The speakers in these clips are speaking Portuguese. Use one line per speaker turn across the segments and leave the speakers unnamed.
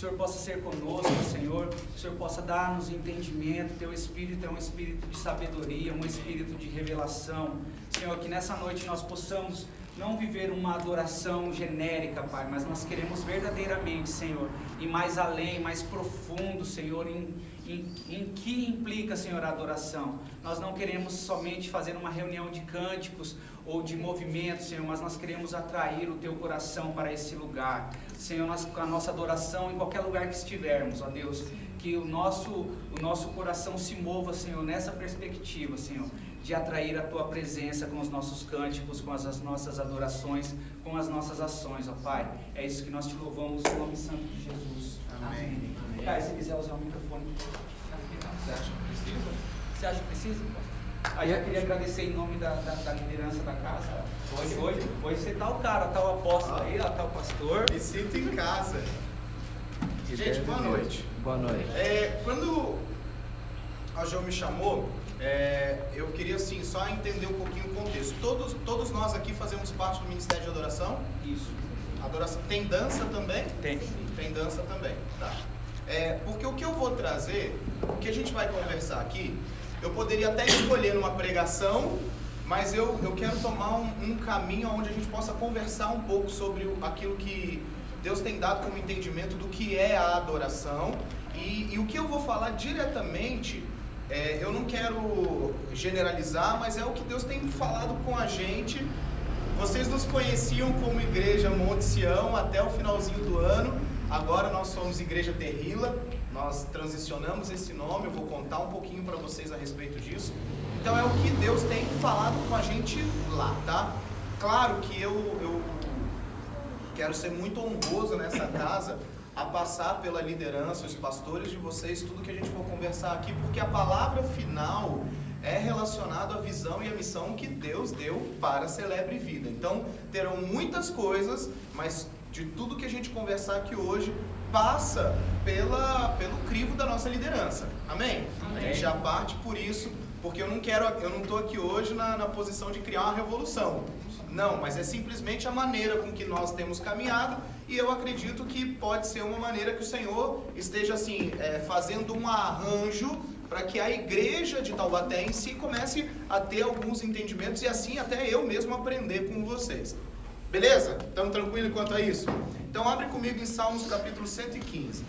Senhor possa ser conosco, Senhor, que o Senhor possa dar-nos entendimento. Teu Espírito é um Espírito de sabedoria, um Espírito de revelação. Senhor, que nessa noite nós possamos não viver uma adoração genérica, Pai, mas nós queremos verdadeiramente, Senhor, ir mais além, mais profundo, Senhor, em que implica, Senhor, a adoração. Nós não queremos somente fazer uma reunião de cânticos ou de movimentos, Senhor, mas nós queremos atrair o Teu coração para esse lugar. Senhor, com a nossa adoração, em qualquer lugar que estivermos, ó Deus, que o nosso coração se mova, Senhor, nessa perspectiva, Senhor, de atrair a Tua presença com os nossos cânticos, com as nossas adorações, com as nossas ações, ó Pai. É isso que nós Te louvamos no nome santo de Jesus. Amém. Cara, se quiser usar o microfone.
Você acha que precisa?
Você acha que precisa? Aí eu queria agradecer em nome da liderança da casa. Hoje você tá o cara, tá o apóstolo aí, ó, tá o pastor.
Me sinto em casa. Gente, boa noite.
Boa noite.
Quando a Jo me chamou, eu queria assim, só entender um pouquinho o contexto. Todos nós aqui fazemos parte do Ministério de Adoração?
Isso.
Adoração. Tem dança também?
Tem.
Tem dança também, tá. Porque o que eu vou trazer, o que a gente vai conversar aqui, eu poderia até escolher numa pregação, mas eu quero tomar um caminho onde a gente possa conversar um pouco sobre aquilo que Deus tem dado como entendimento do que é a adoração. E o que eu vou falar diretamente, eu não quero generalizar, mas é o que Deus tem falado com a gente. Vocês nos conheciam como Igreja Monte Sião até o finalzinho do ano. Agora nós somos Igreja Terrila, nós transicionamos esse nome, eu vou contar um pouquinho para vocês a respeito disso. Então é o que Deus tem falado com a gente lá, tá? Claro que eu quero ser muito honroso nessa casa a passar pela liderança, os pastores de vocês, tudo que a gente for conversar aqui, porque a palavra final é relacionada à visão e à missão que Deus deu para a Celebre Vida. Então terão muitas coisas, mas de tudo que a gente conversar aqui hoje passa pelo crivo da nossa liderança. Amém? A gente já parte por isso, porque eu não estou aqui hoje na posição de criar uma revolução. Não, mas é simplesmente a maneira com que nós temos caminhado, e eu acredito que pode ser uma maneira que o Senhor esteja assim, fazendo um arranjo para que a igreja de Taubaté em si comece a ter alguns entendimentos e assim até eu mesmo aprender com vocês. Beleza? Estamos tranquilos quanto a isso? Então abre comigo em Salmos capítulo 115.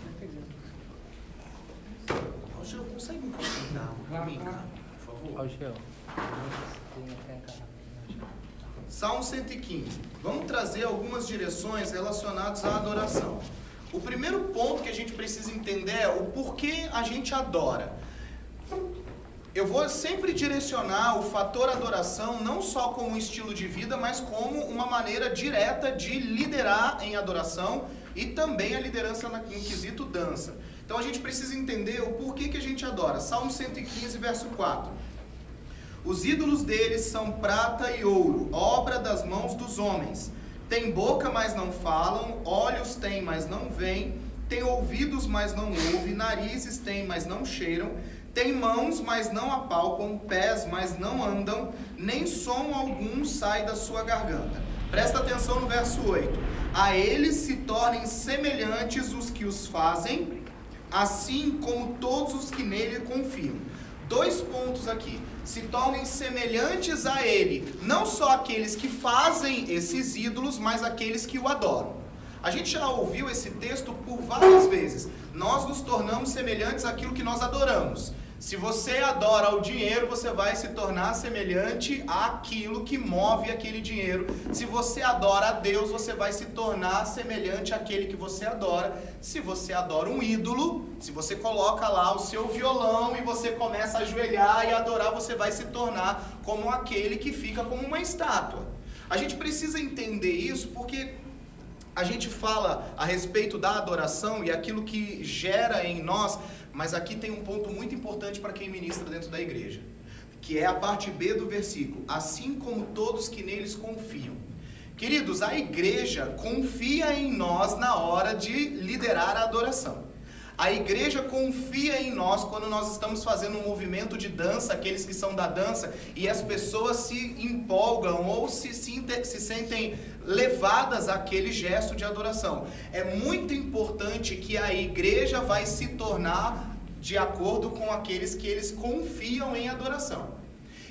Hoje eu consigo encontrar para mim, cara, por favor. Salmo 115. Vamos trazer algumas direções relacionadas à adoração. O primeiro ponto que a gente precisa entender é o porquê a gente adora. Eu vou sempre direcionar o fator adoração não só como um estilo de vida, mas como uma maneira direta de liderar em adoração e também a liderança no quesito dança. Então a gente precisa entender o porquê que a gente adora. Salmo 115, verso 4. Os ídolos deles são prata e ouro, obra das mãos dos homens. Tem boca, mas não falam, olhos têm, mas não veem, tem ouvidos, mas não ouvem, narizes têm, mas não cheiram, tem mãos, mas não apalpam, pés, mas não andam, nem som algum sai da sua garganta. Presta atenção no verso 8. A eles se tornem semelhantes os que os fazem, assim como todos os que nele confiam. 2 pontos aqui. Se tornem semelhantes a ele, não só aqueles que fazem esses ídolos, mas aqueles que o adoram. A gente já ouviu esse texto por várias vezes. Nós nos tornamos semelhantes àquilo que nós adoramos. Se você adora o dinheiro, você vai se tornar semelhante àquilo que move aquele dinheiro. Se você adora a Deus, você vai se tornar semelhante àquele que você adora. Se você adora um ídolo, se você coloca lá o seu violão e você começa a ajoelhar e adorar, você vai se tornar como aquele que fica como uma estátua. A gente precisa entender isso porque a gente fala a respeito da adoração e aquilo que gera em nós, mas aqui tem um ponto muito importante para quem ministra dentro da igreja, que é a parte B do versículo, assim como todos que neles confiam. Queridos, a igreja confia em nós na hora de liderar a adoração. A igreja confia em nós quando nós estamos fazendo um movimento de dança, aqueles que são da dança, e as pessoas se empolgam ou se sentem levadas àquele gesto de adoração. É muito importante que a igreja vai se tornar de acordo com aqueles que eles confiam em adoração.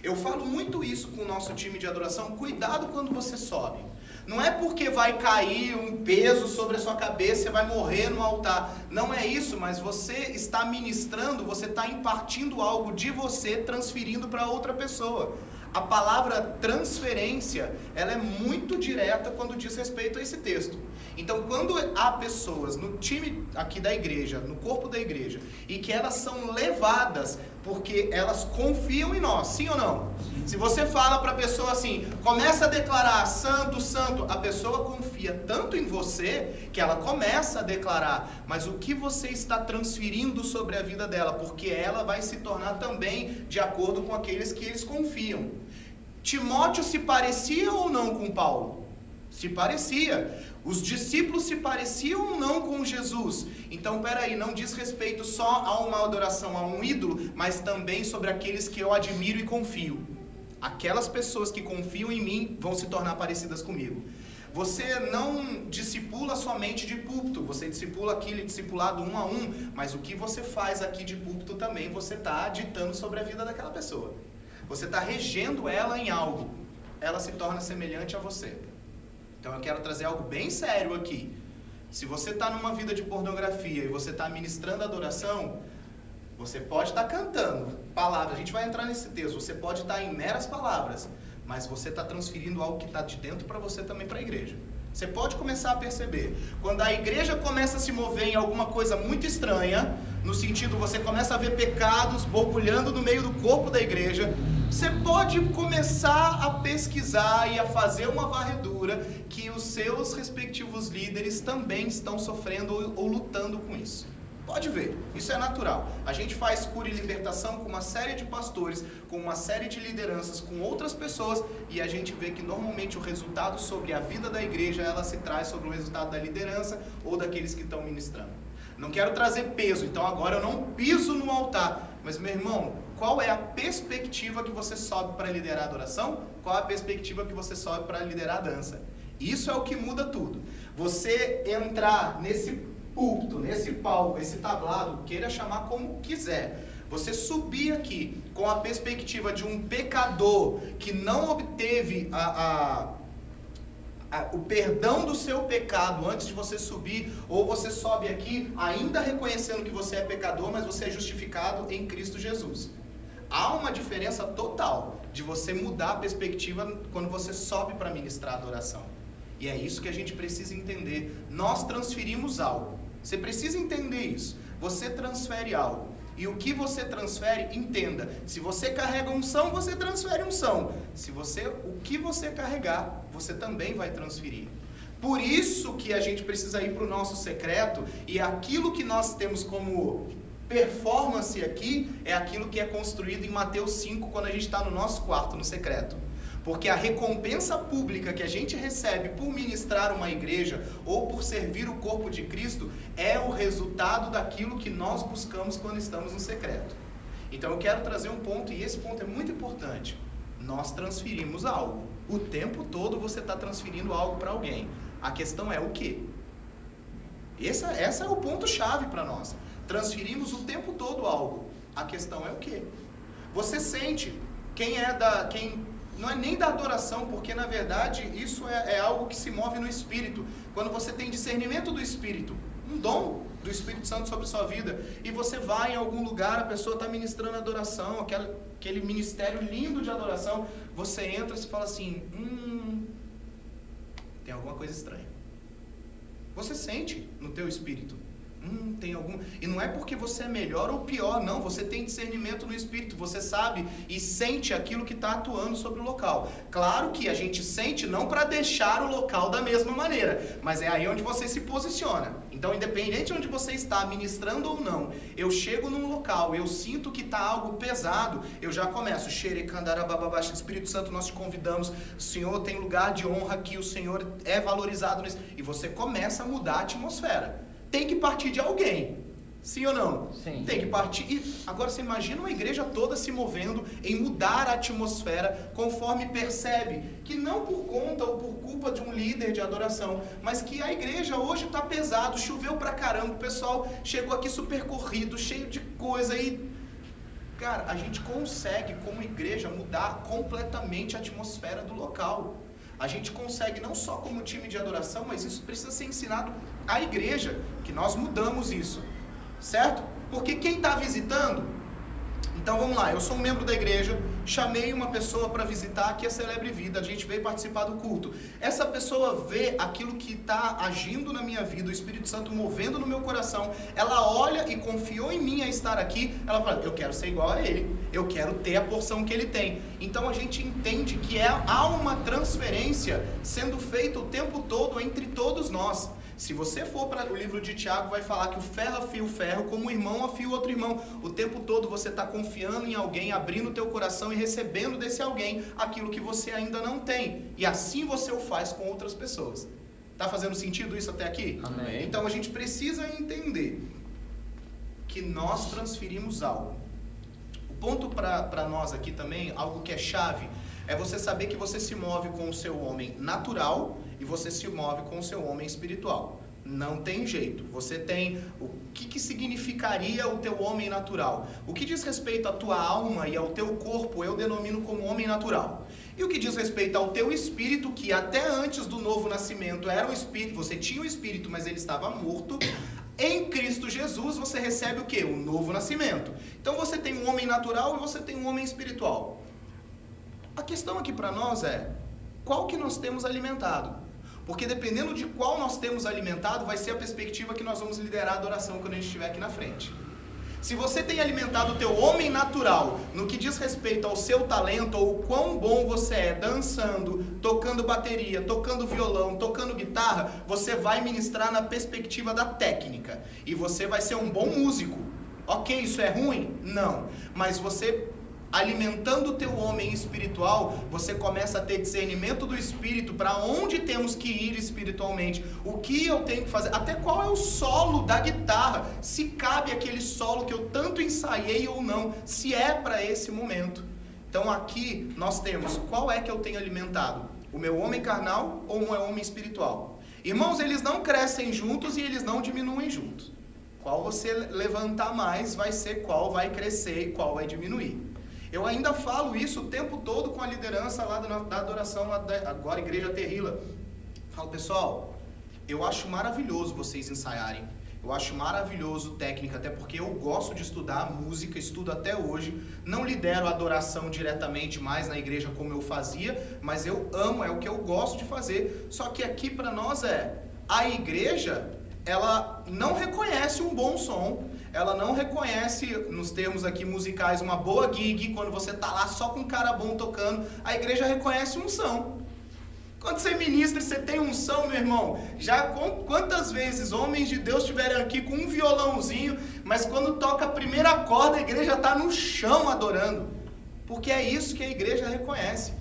Eu falo muito isso com o nosso time de adoração, cuidado quando você sobe. Não é porque vai cair um peso sobre a sua cabeça e vai morrer no altar. Não é isso, mas você está ministrando, você está impartindo algo de você, transferindo para outra pessoa. A palavra transferência, ela é muito direta quando diz respeito a esse texto. Então, quando há pessoas no time aqui da igreja, no corpo da igreja, e que elas são levadas porque elas confiam em nós, sim ou não? Sim. Se você fala para a pessoa assim, começa a declarar santo, santo, a pessoa confia tanto em você que ela começa a declarar, mas o que você está transferindo sobre a vida dela, porque ela vai se tornar também de acordo com aqueles que eles confiam. Timóteo se parecia ou não com Paulo? Se parecia. Os discípulos se pareciam ou não com Jesus? Então, peraí, não diz respeito só a uma adoração, a um ídolo, mas também sobre aqueles que eu admiro e confio. Aquelas pessoas que confiam em mim vão se tornar parecidas comigo. Você não discipula somente de púlpito, você discipula aquele discipulado 1 a 1, mas o que você faz aqui de púlpito também você está ditando sobre a vida daquela pessoa. Você está regendo ela em algo, ela se torna semelhante a você. Então eu quero trazer algo bem sério aqui. Se você está numa vida de pornografia e você está ministrando adoração, você pode estar cantando palavras, a gente vai entrar nesse texto, você pode estar em meras palavras, mas você está transferindo algo que está de dentro para você também para a igreja. Você pode começar a perceber, quando a igreja começa a se mover em alguma coisa muito estranha, no sentido, você começa a ver pecados borbulhando no meio do corpo da igreja, você pode começar a pesquisar e a fazer uma varredura que os seus respectivos líderes também estão sofrendo ou lutando com isso. Pode ver, isso é natural. A gente faz cura e libertação com uma série de pastores, com uma série de lideranças, com outras pessoas, e a gente vê que normalmente o resultado sobre a vida da igreja, ela se traz sobre o resultado da liderança ou daqueles que estão ministrando. Não quero trazer peso, então agora eu não piso no altar. Mas, meu irmão, qual é a perspectiva que você sobe para liderar a adoração? Qual é a perspectiva que você sobe para liderar a dança? Isso é o que muda tudo. Você entrar nesse púlpito, nesse palco, esse tablado, queira chamar como quiser. Você subir aqui com a perspectiva de um pecador que não obteve o perdão do seu pecado antes de você subir, ou você sobe aqui ainda reconhecendo que você é pecador, mas você é justificado em Cristo Jesus. Há uma diferença total de você mudar a perspectiva quando você sobe para ministrar a adoração. E é isso que a gente precisa entender. Nós transferimos algo. Você precisa entender isso. Você transfere algo. E o que você transfere, entenda. Se você carrega unção, você transfere unção. O que você carregar, você também vai transferir. Por isso que a gente precisa ir para o nosso secreto. E aquilo que nós temos como performance aqui, é aquilo que é construído em Mateus 5, quando a gente está no nosso quarto, no secreto. Porque a recompensa pública que a gente recebe por ministrar uma igreja ou por servir o corpo de Cristo é o resultado daquilo que nós buscamos quando estamos no secreto. Então eu quero trazer um ponto, e esse ponto é muito importante. Nós transferimos algo. O tempo todo você está transferindo algo para alguém. A questão é o quê? Esse é o ponto-chave para nós. Transferimos o tempo todo algo. A questão é o quê? Você sente quem não é nem da adoração, porque na verdade isso é algo que se move no Espírito. Quando você tem discernimento do Espírito, um dom do Espírito Santo sobre a sua vida, e você vai em algum lugar, a pessoa está ministrando adoração, aquele ministério lindo de adoração, você entra e fala assim, tem alguma coisa estranha. Você sente no teu espírito. Tem algum... E não é porque você é melhor ou pior, não. Você tem discernimento no Espírito. Você sabe e sente aquilo que está atuando sobre o local. Claro que a gente sente não para deixar o local da mesma maneira, mas é aí onde você se posiciona. Então, independente de onde você está, ministrando ou não, eu chego num local, eu sinto que está algo pesado, eu já começo. Espírito Santo, nós te convidamos. O Senhor tem lugar de honra aqui, o Senhor é valorizado nisso. E você começa a mudar a atmosfera. Tem que partir de alguém. Sim ou não?
Sim.
Tem que partir. E agora você imagina uma igreja toda se movendo em mudar a atmosfera conforme percebe que não por conta ou por culpa de um líder de adoração, mas que a igreja hoje está pesado, choveu pra caramba, o pessoal chegou aqui super corrido, cheio de coisa e... Cara, a gente consegue como igreja mudar completamente a atmosfera do local. A gente consegue não só como time de adoração, mas isso precisa ser ensinado à igreja, que nós mudamos isso. Certo? Porque quem está visitando, então vamos lá, eu sou um membro da igreja, chamei uma pessoa para visitar aqui a Celebre Vida, a gente veio participar do culto. Essa pessoa vê aquilo que está agindo na minha vida, o Espírito Santo movendo no meu coração, ela olha e confiou em mim a estar aqui, ela fala, eu quero ser igual a ele, eu quero ter a porção que ele tem. Então a gente entende que há uma transferência sendo feita o tempo todo entre todos nós. Se você for para o livro de Tiago, vai falar que o ferro afia o ferro, como o irmão afia o outro irmão. O tempo todo você está confiando em alguém, abrindo o teu coração e recebendo desse alguém aquilo que você ainda não tem. E assim você o faz com outras pessoas. Está fazendo sentido isso até aqui?
Amém.
Então a gente precisa entender que nós transferimos algo. O ponto para nós aqui também, algo que é chave, é você saber que você se move com o seu homem natural e você se move com o seu homem espiritual. Não tem jeito. Você tem... O que significaria o teu homem natural? O que diz respeito à tua alma e ao teu corpo, eu denomino como homem natural. E o que diz respeito ao teu espírito, que até antes do novo nascimento era um espírito, você tinha o espírito, mas ele estava morto. Em Cristo Jesus você recebe o quê? O novo nascimento. Então você tem um homem natural e você tem um homem espiritual. A questão aqui para nós é, qual que nós temos alimentado? Porque dependendo de qual nós temos alimentado, vai ser a perspectiva que nós vamos liderar a adoração quando a gente estiver aqui na frente. Se você tem alimentado o teu homem natural no que diz respeito ao seu talento, ou o quão bom você é dançando, tocando bateria, tocando violão, tocando guitarra, você vai ministrar na perspectiva da técnica. E você vai ser um bom músico. Ok, isso é ruim? Não. Mas você... alimentando o teu homem espiritual, você começa a ter discernimento do espírito para onde temos que ir espiritualmente, o que eu tenho que fazer, até qual é o solo da guitarra, se cabe aquele solo que eu tanto ensaiei ou não, se é para esse momento. Então aqui nós temos, qual é que eu tenho alimentado? O meu homem carnal ou o meu homem espiritual? Irmãos, eles não crescem juntos e eles não diminuem juntos. Qual você levantar mais vai ser qual vai crescer e qual vai diminuir. Eu ainda falo isso o tempo todo com a liderança lá da adoração, agora Igreja Terrila. Falo, pessoal, eu acho maravilhoso vocês ensaiarem. Eu acho maravilhoso técnica, até porque eu gosto de estudar música, estudo até hoje. Não lidero a adoração diretamente mais na igreja como eu fazia, mas eu amo, é o que eu gosto de fazer. Só que aqui para nós a igreja, ela não reconhece um bom som. Ela não reconhece, nos termos aqui musicais, uma boa gig, quando você tá lá só com um cara bom tocando, a igreja reconhece unção. Quando você ministra e você tem unção, meu irmão, já quantas vezes homens de Deus estiveram aqui com um violãozinho, mas quando toca a primeira corda, a igreja tá no chão adorando. Porque é isso que a igreja reconhece.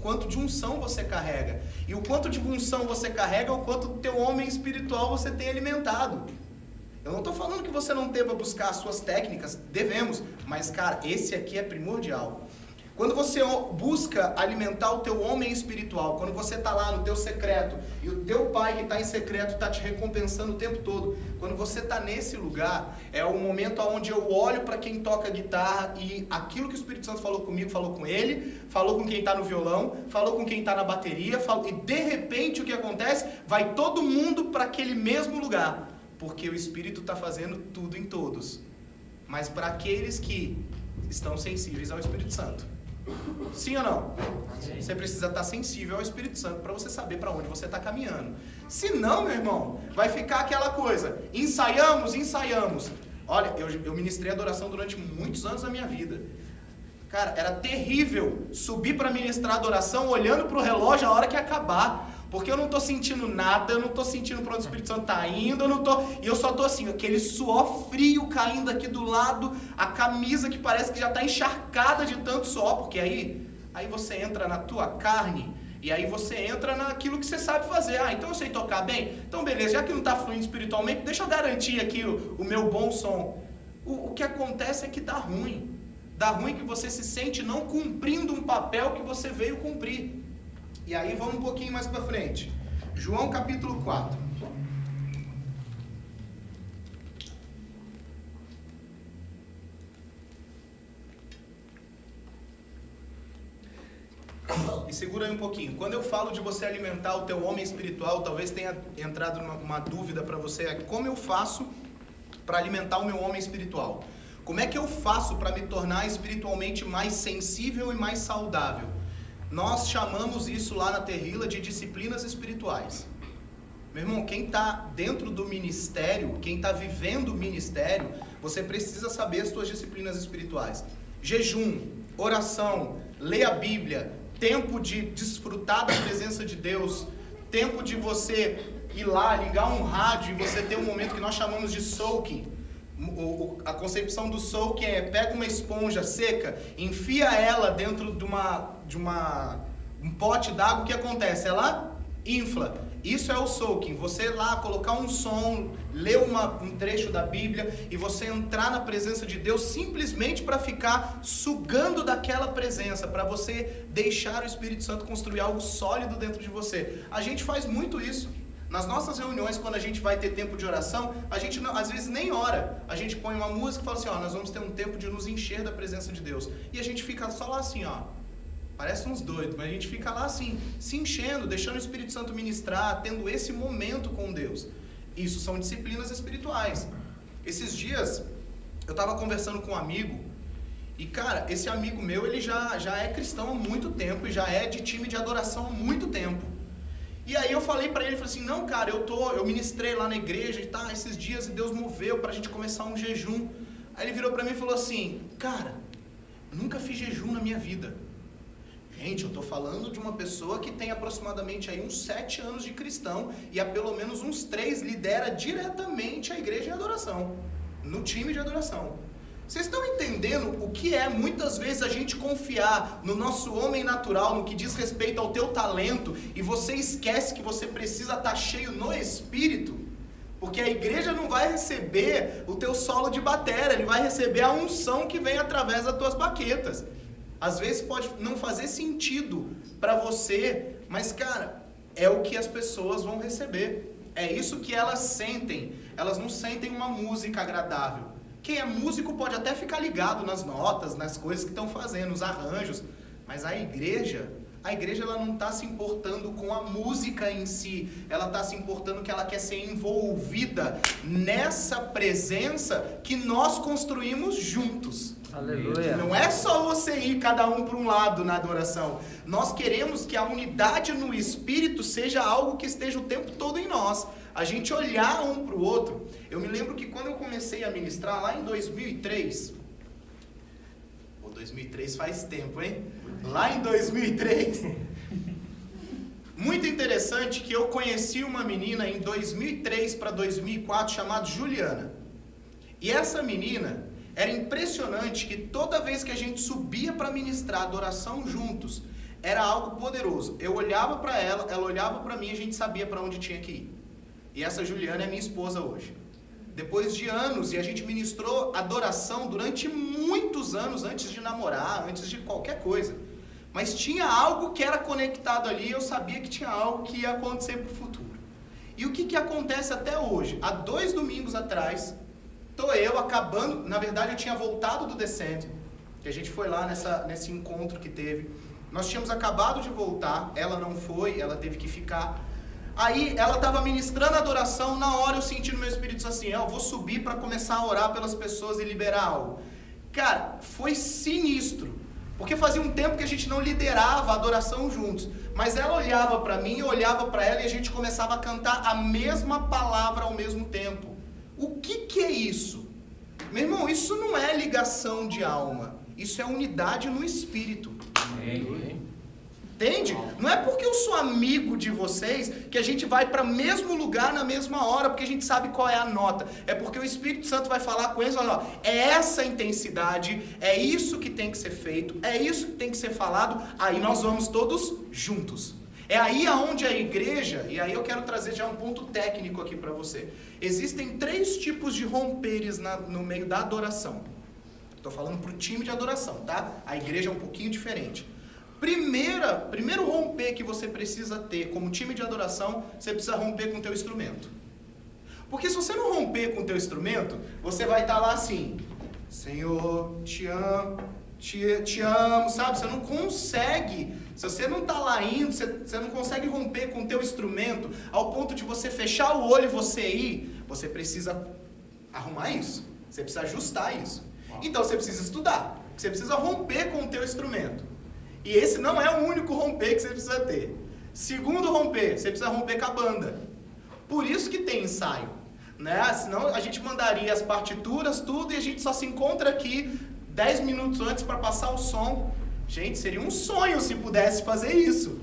Quanto de unção você carrega. E o quanto de unção você carrega, o quanto do teu homem espiritual você tem alimentado. Eu não estou falando que você não deva buscar as suas técnicas, devemos, mas cara, esse aqui é primordial. Quando você busca alimentar o teu homem espiritual, quando você está lá no teu secreto, e o teu pai que está em secreto está te recompensando o tempo todo, quando você está nesse lugar, é o momento onde eu olho para quem toca guitarra e aquilo que o Espírito Santo falou comigo, falou com ele, falou com quem está no violão, falou com quem está na bateria, e de repente o que acontece? Vai todo mundo para aquele mesmo lugar. Porque o Espírito está fazendo tudo em todos. Mas para aqueles que estão sensíveis ao Espírito Santo. Sim ou não? Sim. Você precisa estar sensível ao Espírito Santo para você saber para onde você está caminhando. Se não, meu irmão, vai ficar aquela coisa. Ensaiamos. Olha, eu ministrei adoração durante muitos anos da minha vida. Cara, era terrível subir para ministrar adoração olhando para o relógio a hora que acabar. Porque eu não estou sentindo nada, eu não estou sentindo para onde o Espírito Santo está indo, e eu só estou assim, aquele suor frio caindo aqui do lado, a camisa que parece que já está encharcada de tanto suor, porque aí você entra na tua carne E aí você entra naquilo que você sabe fazer. Ah, então eu sei tocar bem? Então beleza, já que não está fluindo espiritualmente, deixa eu garantir aqui o meu bom som. O que acontece é que dá ruim. Dá ruim que você se sente não cumprindo um papel que você veio cumprir. E aí vamos um pouquinho mais para frente. João capítulo 4. E segura aí um pouquinho. Quando eu falo de você alimentar o teu homem espiritual, talvez tenha entrado uma dúvida para você. Como eu faço para alimentar o meu homem espiritual? Como é que eu faço para me tornar espiritualmente mais sensível e mais saudável? Nós chamamos isso lá na Terrila de disciplinas espirituais. Meu irmão, quem está dentro do ministério, quem está vivendo o ministério, você precisa saber as suas disciplinas espirituais. Jejum, oração, ler a Bíblia, tempo de desfrutar da presença de Deus, tempo de você ir lá, ligar um rádio e você ter um momento que nós chamamos de soaking. A concepção do soaking é: pega uma esponja seca, enfia ela dentro de um pote d'água, o que acontece? Ela infla. Isso é o soaking. Você lá colocar um som, ler um trecho da Bíblia e você entrar na presença de Deus simplesmente para ficar sugando daquela presença, para você deixar o Espírito Santo construir algo sólido dentro de você. A gente faz muito isso. Nas nossas reuniões, quando a gente vai ter tempo de oração, a gente não, às vezes nem ora. A gente põe uma música e fala assim, nós vamos ter um tempo de nos encher da presença de Deus. E a gente fica só lá assim, parece uns doidos, mas a gente fica lá assim, se enchendo, deixando o Espírito Santo ministrar, tendo esse momento com Deus. Isso são disciplinas espirituais. Esses dias, eu estava conversando com um amigo, e cara, esse amigo meu, ele já é cristão há muito tempo, e já é de time de adoração há muito tempo. E aí eu falei pra ele, falei assim, não cara, eu ministrei lá na igreja e esses dias e Deus moveu pra gente começar um jejum. Aí ele virou pra mim e falou assim, cara, nunca fiz jejum na minha vida. Gente, eu tô falando de uma pessoa que tem aproximadamente aí uns 7 anos de cristão e há pelo menos uns 3 lidera diretamente a igreja de adoração, no time de adoração. Vocês estão entendendo o que é muitas vezes a gente confiar no nosso homem natural, no que diz respeito ao teu talento, e você esquece que você precisa estar cheio no Espírito? Porque a igreja não vai receber o teu solo de bateria, ele vai receber a unção que vem através das tuas baquetas. Às vezes pode não fazer sentido para você, mas cara, é o que as pessoas vão receber. É isso que elas sentem. Elas não sentem uma música agradável. Quem é músico pode até ficar ligado nas notas, nas coisas que estão fazendo, nos arranjos, mas a igreja ela não está se importando com a música em si, ela está se importando que ela quer ser envolvida nessa presença que nós construímos juntos.
Aleluia.
Não é só você ir cada um para um lado na adoração. Nós queremos que a unidade no Espírito seja algo que esteja o tempo todo em nós. A gente olhar um para o outro. Eu me lembro que quando eu comecei a ministrar lá em 2003... 2003 faz tempo, hein? Lá em 2003... Muito interessante que eu conheci uma menina em 2003 para 2004 chamada Juliana. E essa menina... Era impressionante que toda vez que a gente subia para ministrar adoração juntos, era algo poderoso. Eu olhava para ela, ela olhava para mim e a gente sabia para onde tinha que ir. E essa Juliana é minha esposa hoje. Depois de anos, e a gente ministrou adoração durante muitos anos, antes de namorar, antes de qualquer coisa. Mas tinha algo que era conectado ali, eu sabia que tinha algo que ia acontecer para o futuro. E o que acontece até hoje? Há 2 domingos atrás... Estou eu acabando, na verdade eu tinha voltado do Descend, que a gente foi lá nesse encontro que teve. Nós tínhamos acabado de voltar, ela não foi, ela teve que ficar. Aí ela estava ministrando a adoração, na hora eu senti no meu espírito assim, eu vou subir para começar a orar pelas pessoas e liberar algo. Cara, foi sinistro, porque fazia um tempo que a gente não liderava a adoração juntos. Mas ela olhava para mim, eu olhava para ela e a gente começava a cantar a mesma palavra ao mesmo tempo. O que é isso? Meu irmão, isso não é ligação de alma. Isso é unidade no Espírito. Entende? Não é porque eu sou amigo de vocês que a gente vai para o mesmo lugar na mesma hora, porque a gente sabe qual é a nota. É porque o Espírito Santo vai falar com eles, olha, é essa intensidade, é isso que tem que ser feito, é isso que tem que ser falado, aí nós vamos todos juntos. É aí aonde a igreja, e aí eu quero trazer já um ponto técnico aqui para você. Existem 3 tipos de romperes no meio da adoração. Estou falando para o time de adoração, tá? A igreja é um pouquinho diferente. Primeiro romper que você precisa ter como time de adoração, você precisa romper com o teu instrumento. Porque se você não romper com o teu instrumento, você vai estar lá assim, Senhor, te amo, te amo, sabe? Você não consegue, se você não está lá indo, você não consegue romper com o teu instrumento ao ponto de você fechar o olho e você ir, você precisa arrumar isso, você precisa ajustar isso. Então você precisa estudar, você precisa romper com o teu instrumento. E esse não é o único romper que você precisa ter. Segundo romper, você precisa romper com a banda. Por isso que tem ensaio, né? Senão a gente mandaria as partituras, tudo, e a gente só se encontra aqui 10 minutos antes para passar o som. Gente, seria um sonho se pudesse fazer isso.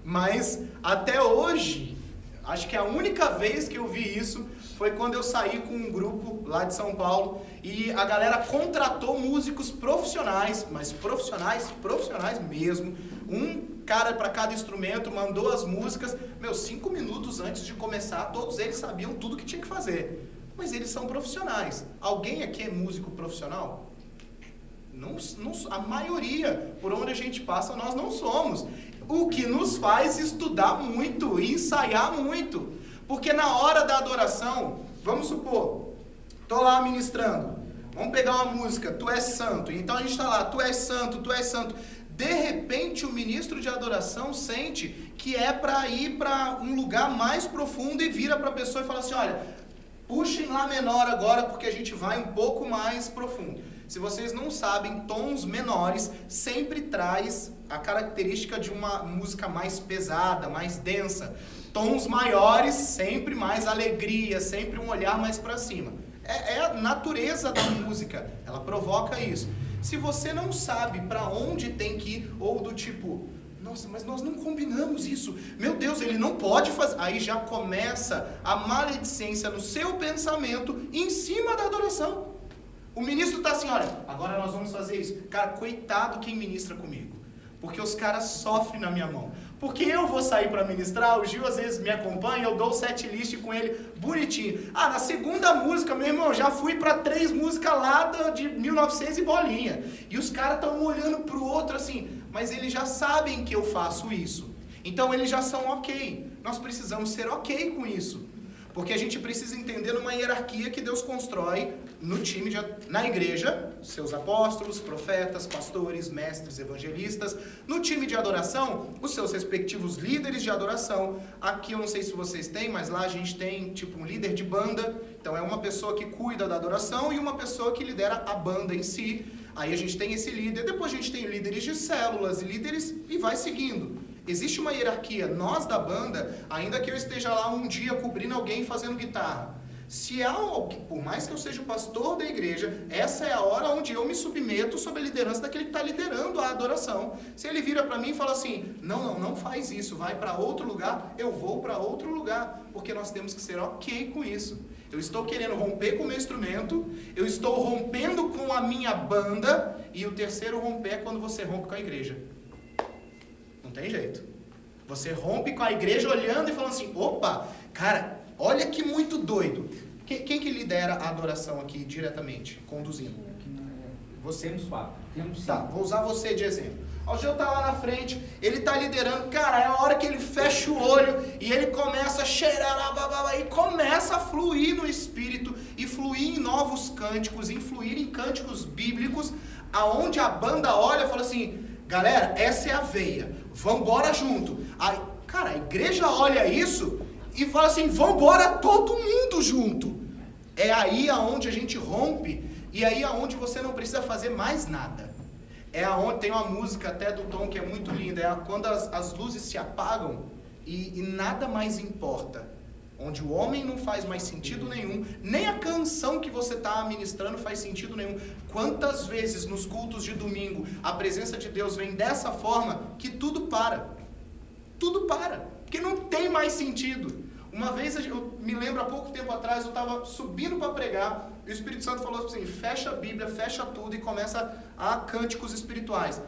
Mas até hoje, acho que a única vez que eu vi isso foi quando eu saí com um grupo lá de São Paulo e a galera contratou músicos profissionais, mas profissionais mesmo. Um cara para cada instrumento, mandou as músicas. 5 minutos antes de começar, todos eles sabiam tudo que tinha que fazer. Mas eles são profissionais. Alguém aqui é músico profissional? Não, a maioria, por onde a gente passa, nós não somos. O que nos faz estudar muito e ensaiar muito. Porque na hora da adoração, vamos supor, estou lá ministrando, vamos pegar uma música, Tu és santo, então a gente está lá, Tu és santo, Tu és santo. De repente o ministro de adoração sente que é para ir para um lugar mais profundo e vira para a pessoa e fala assim, olha, puxa em Lá menor agora porque a gente vai um pouco mais profundo. Se vocês não sabem, tons menores sempre traz a característica de uma música mais pesada, mais densa. Tons maiores, sempre mais alegria, sempre um olhar mais para cima. É a natureza da música, ela provoca isso. Se você não sabe para onde tem que ir, ou do tipo, nossa, mas nós não combinamos isso, meu Deus, ele não pode fazer. Aí já começa a maledicência no seu pensamento em cima da adoração. O ministro está assim, olha, agora nós vamos fazer isso. Cara, coitado quem ministra comigo. Porque os caras sofrem na minha mão. Porque eu vou sair para ministrar, o Gil às vezes me acompanha, eu dou o set list com ele bonitinho. Na segunda música, meu irmão, já fui para 3 músicas lá de 1900 e bolinha. E os caras estão olhando pro outro assim, mas eles já sabem que eu faço isso. Então eles já são ok. Nós precisamos ser ok com isso. Porque a gente precisa entender uma hierarquia que Deus constrói no time, na igreja, seus apóstolos, profetas, pastores, mestres, evangelistas. No time de adoração, os seus respectivos líderes de adoração. Aqui eu não sei se vocês têm, mas lá a gente tem tipo um líder de banda. Então é uma pessoa que cuida da adoração e uma pessoa que lidera a banda em si. Aí a gente tem esse líder, depois a gente tem líderes de células e líderes e vai seguindo. Existe uma hierarquia. Nós da banda, ainda que eu esteja lá um dia cobrindo alguém fazendo guitarra, se há alguém, por mais que eu seja o pastor da igreja, essa é a hora onde eu me submeto sob a liderança daquele que está liderando a adoração. Se ele vira para mim e fala assim, não faz isso, vai para outro lugar, eu vou para outro lugar, porque nós temos que ser ok com isso. Eu estou querendo romper com o meu instrumento, eu estou rompendo com a minha banda, e o terceiro romper é quando você rompe com a igreja. Não tem jeito. Você rompe com a igreja olhando e falando assim, opa, cara, olha que muito doido. Quem que lidera a adoração aqui diretamente, conduzindo?
Você nos fala.
Tá, vou usar você de exemplo. O Gil tá lá na frente, ele tá liderando, cara, é a hora que ele fecha o olho e ele começa a cheirar, e começa a fluir no Espírito e fluir em novos cânticos, influir em cânticos bíblicos, aonde a banda olha e fala assim, galera, essa é a veia, vambora junto. Aí, cara, a igreja olha isso e fala assim, vambora todo mundo junto. É aí aonde a gente rompe e aí aonde você não precisa fazer mais nada. É aonde tem uma música até do Tom que é muito linda, é quando as luzes se apagam e nada mais importa. Onde o homem não faz mais sentido nenhum, nem a canção que você está ministrando faz sentido nenhum. Quantas vezes nos cultos de domingo a presença de Deus vem dessa forma que tudo para. Tudo para, porque não tem mais sentido. Uma vez, eu me lembro, há pouco tempo atrás, eu estava subindo para pregar, e o Espírito Santo falou assim, fecha a Bíblia, fecha tudo e começa a cânticos espirituais.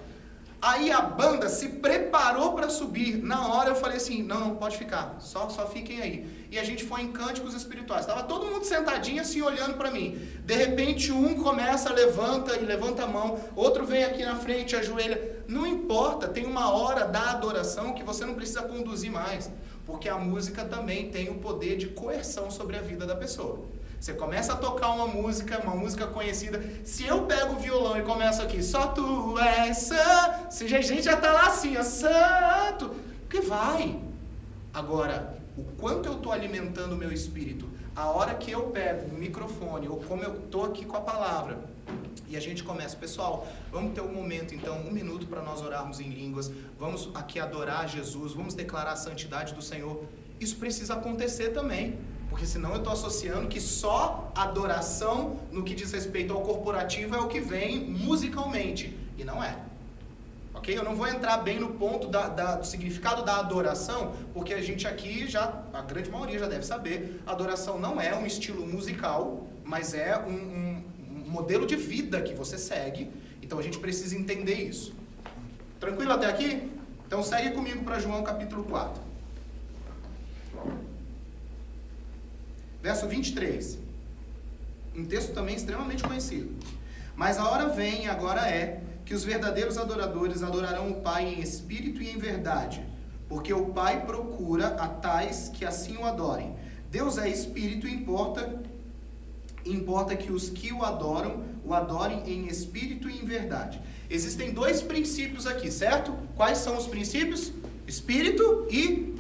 Aí a banda se preparou para subir. Na hora eu falei assim, não, pode ficar, só fiquem aí. E a gente foi em cânticos espirituais. Estava todo mundo sentadinho assim, olhando para mim. De repente um começa, levanta a mão, outro vem aqui na frente, ajoelha. Não importa, tem uma hora da adoração que você não precisa conduzir mais. Porque a música também tem o poder de coerção sobre a vida da pessoa. Você começa a tocar uma música conhecida. Se eu pego o violão e começo aqui, só tu és santo, a gente já tá lá assim, ó, santo, que vai. Agora, o quanto eu estou alimentando o meu espírito, a hora que eu pego o microfone, ou como eu estou aqui com a palavra, e a gente começa, pessoal, vamos ter um momento, então, 1 minuto para nós orarmos em línguas, vamos aqui adorar Jesus, vamos declarar a santidade do Senhor. Isso precisa acontecer também. Porque senão eu estou associando que só adoração no que diz respeito ao corporativo é o que vem musicalmente. E não é. Ok? Eu não vou entrar bem no ponto do significado da adoração, porque a gente aqui a grande maioria já deve saber, adoração não é um estilo musical, mas é um modelo de vida que você segue. Então a gente precisa entender isso. Tranquilo até aqui? Então segue comigo para João capítulo 4. Verso 23, um texto também extremamente conhecido. Mas a hora vem, agora é, que os verdadeiros adoradores adorarão o Pai em espírito e em verdade, porque o Pai procura a tais que assim o adorem. Deus é espírito e importa que os que o adorem em espírito e em verdade. Existem 2 princípios aqui, certo? Quais são os princípios? Espírito e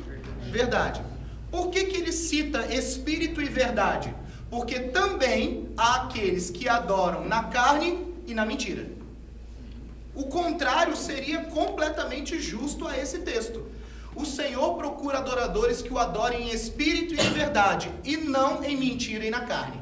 verdade. Por que ele cita espírito e verdade? Porque também há aqueles que adoram na carne e na mentira. O contrário seria completamente justo a esse texto. O Senhor procura adoradores que o adorem em espírito e em verdade, e não em mentira e na carne.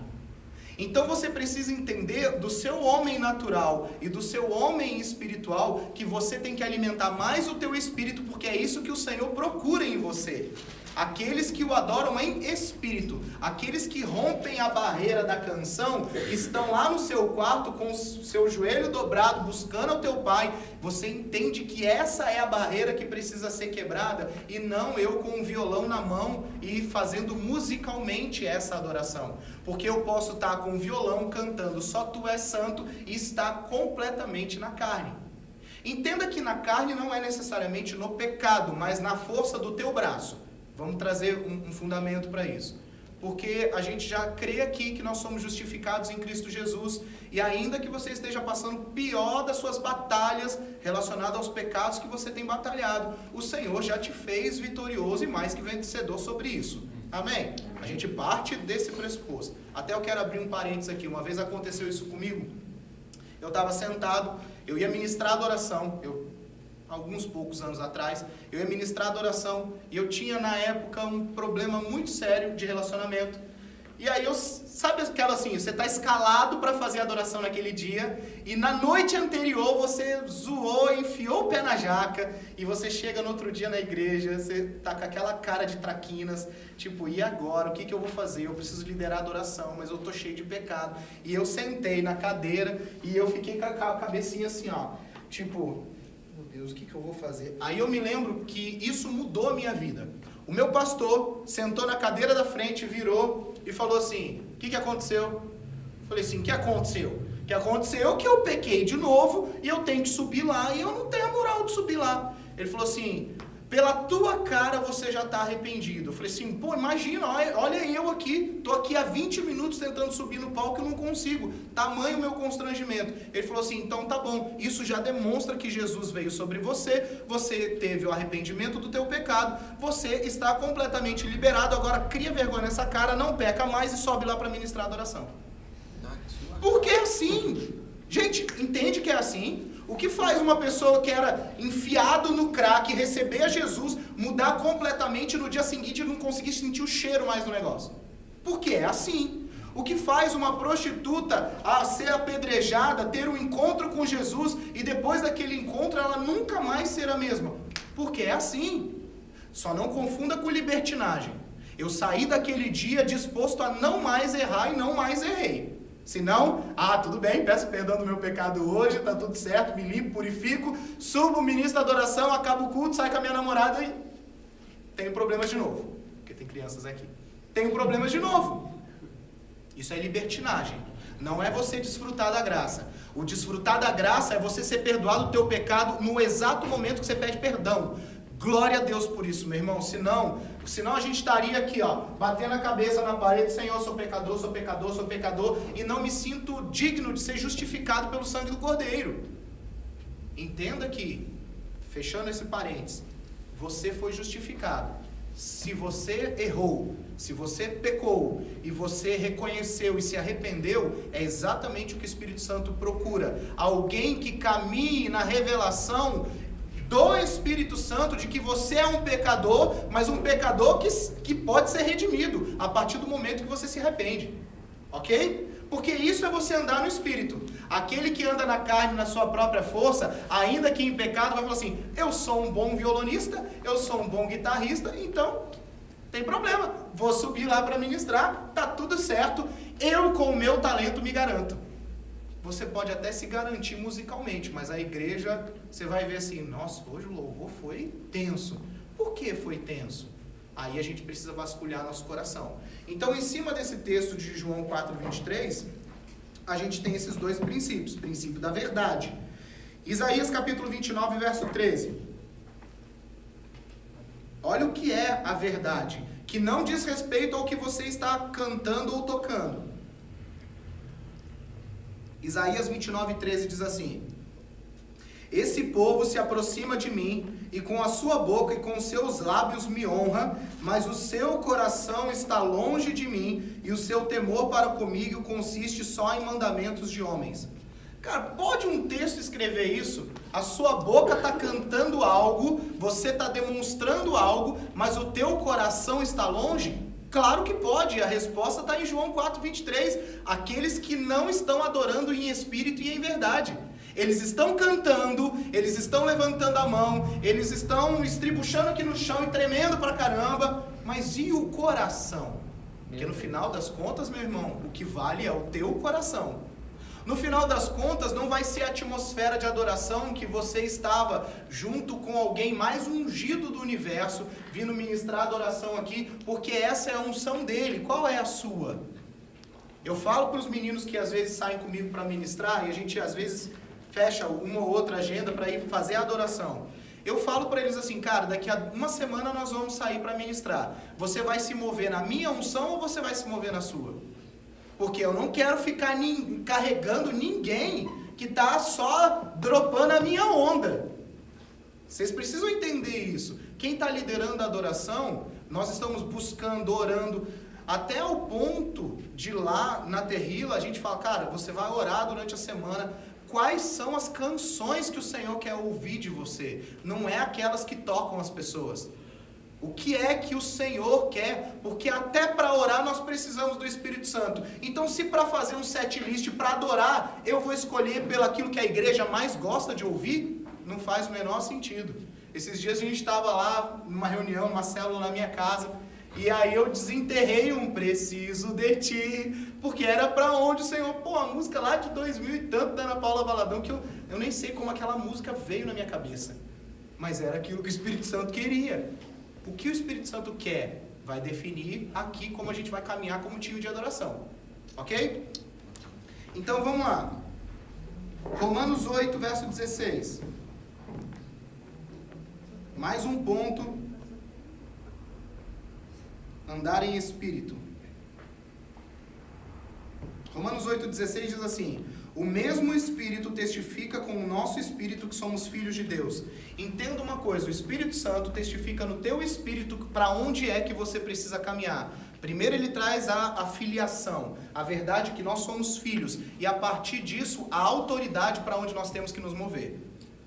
Então você precisa entender do seu homem natural e do seu homem espiritual que você tem que alimentar mais o teu espírito, porque é isso que o Senhor procura em você. Aqueles que o adoram em espírito, aqueles que rompem a barreira da canção, estão lá no seu quarto com o seu joelho dobrado, buscando ao teu Pai. Você entende que essa é a barreira que precisa ser quebrada, e não eu com um violão na mão e fazendo musicalmente essa adoração. Porque eu posso estar com o violão cantando Só Tu És Santo e estar completamente na carne. Entenda que na carne não é necessariamente no pecado, mas na força do teu braço. Vamos trazer um fundamento para isso. Porque a gente já crê aqui que nós somos justificados em Cristo Jesus, e ainda que você esteja passando o pior das suas batalhas relacionadas aos pecados que você tem batalhado, o Senhor já te fez vitorioso e mais que vencedor sobre isso. Amém? A gente parte desse pressuposto. Até eu quero abrir um parênteses aqui. Uma vez aconteceu isso comigo. Eu estava sentado, eu ia ministrar adoração, alguns poucos anos atrás, eu ia ministrar adoração, e eu tinha na época um problema muito sério de relacionamento. E aí sabe aquela assim, você está escalado para fazer adoração naquele dia, e na noite anterior você zoou, enfiou o pé na jaca, e você chega no outro dia na igreja, você tá com aquela cara de traquinas, tipo, e agora? O que eu vou fazer? Eu preciso liderar a adoração, mas eu tô cheio de pecado. E eu sentei na cadeira, e eu fiquei com a cabecinha assim, ó, tipo, Deus, o que eu vou fazer? Aí eu me lembro que isso mudou a minha vida. O meu pastor sentou na cadeira da frente, virou e falou assim, o que aconteceu? Eu falei assim, o que aconteceu? O que aconteceu é que eu pequei de novo e eu tenho que subir lá e eu não tenho a moral de subir lá. Ele falou assim, pela tua cara você já está arrependido. Eu falei assim, pô, imagina, olha eu aqui, tô aqui há 20 minutos tentando subir no palco e eu não consigo, tamanho meu constrangimento. Ele falou assim, então tá bom, isso já demonstra que Jesus veio sobre você, você teve o arrependimento do teu pecado, você está completamente liberado, agora cria vergonha nessa cara, não peca mais e sobe lá para ministrar a adoração. Porque é assim, gente, entende que é assim? O que faz uma pessoa que era enfiado no crack, receber a Jesus, mudar completamente no dia seguinte e não conseguir sentir o cheiro mais do negócio? Porque é assim. O que faz uma prostituta a ser apedrejada, ter um encontro com Jesus e depois daquele encontro ela nunca mais ser a mesma? Porque é assim. Só não confunda com libertinagem. Eu saí daquele dia disposto a não mais errar e não mais errei. Se não, tudo bem, peço perdão do meu pecado hoje, tá tudo certo, me limpo, purifico, subo, ministro da adoração, acabo o culto, saio com a minha namorada e tenho problemas de novo. Porque tem crianças aqui. Tenho problemas de novo. Isso é libertinagem. Não é você desfrutar da graça. O desfrutar da graça é você ser perdoado do teu pecado no exato momento que você pede perdão. Glória a Deus por isso, meu irmão. Senão a gente estaria aqui, batendo a cabeça na parede, Senhor, sou pecador, sou pecador, sou pecador, e não me sinto digno de ser justificado pelo sangue do Cordeiro. Entenda que, fechando esse parênteses, você foi justificado. Se você errou, se você pecou e você reconheceu e se arrependeu, é exatamente o que o Espírito Santo procura. Alguém que caminhe na revelação do Espírito Santo de que você é um pecador, mas um pecador que pode ser redimido a partir do momento que você se arrepende. Ok? Porque isso é você andar no Espírito. Aquele que anda na carne, na sua própria força, ainda que em pecado, vai falar assim, eu sou um bom violonista, eu sou um bom guitarrista, então tem problema, vou subir lá para ministrar, tá tudo certo, eu com o meu talento me garanto. Você pode até se garantir musicalmente, mas a igreja, você vai ver assim, nossa, hoje o louvor foi tenso. Por que foi tenso? Aí a gente precisa vasculhar nosso coração. Então, em cima desse texto de João 4:23, a gente tem esses dois princípios. Princípio da verdade. Isaías capítulo 29, verso 13. Olha o que é a verdade, que não diz respeito ao que você está cantando ou tocando. Isaías 29:13 diz assim: esse povo se aproxima de mim, e com a sua boca e com os seus lábios me honra, mas o seu coração está longe de mim, e o seu temor para comigo consiste só em mandamentos de homens. Cara, pode um texto escrever isso? A sua boca está cantando algo, você está demonstrando algo, mas o teu coração está longe? Claro que pode, a resposta está em João 4:23. Aqueles que não estão adorando em espírito e em verdade. Eles estão cantando, eles estão levantando a mão, eles estão estribuchando aqui no chão e tremendo pra caramba, mas e o coração? Porque no final das contas, meu irmão, o que vale é o teu coração. No final das contas, não vai ser a atmosfera de adoração que você estava junto com alguém mais ungido do universo, vindo ministrar adoração aqui, porque essa é a unção dele. Qual é a sua? Eu falo para os meninos que às vezes saem comigo para ministrar, e a gente às vezes fecha uma ou outra agenda para ir fazer a adoração. Eu falo para eles assim, cara, daqui a uma semana nós vamos sair para ministrar. Você vai se mover na minha unção ou você vai se mover na sua? Porque eu não quero ficar carregando ninguém que está só dropando a minha onda. Vocês precisam entender isso. Quem está liderando a adoração, nós estamos buscando, orando, até o ponto de lá na Terrila, a gente fala, cara, você vai orar durante a semana. Quais são as canções que o Senhor quer ouvir de você? Não é aquelas que tocam as pessoas. O que é que o Senhor quer? Porque até para orar nós precisamos do Espírito Santo. Então, se para fazer um set list para adorar, eu vou escolher pelo aquilo que a igreja mais gosta de ouvir, não faz o menor sentido. Esses dias a gente estava lá numa reunião, uma célula na minha casa, e aí eu desenterrei um Preciso de Ti, porque era para onde o Senhor, a música lá de 2000 e tanto da Ana Paula Valadão, que eu nem sei como aquela música veio na minha cabeça, mas era aquilo que o Espírito Santo queria. O que o Espírito Santo quer vai definir aqui como a gente vai caminhar como time de adoração, ok? Então vamos lá, Romanos 8, verso 16, mais um ponto. Andar em espírito. Romanos 8,16 diz assim: o mesmo Espírito testifica com o nosso espírito que somos filhos de Deus. Entenda uma coisa, o Espírito Santo testifica no teu espírito para onde é que você precisa caminhar. Primeiro ele traz a filiação, a verdade que nós somos filhos, e a partir disso a autoridade para onde nós temos que nos mover.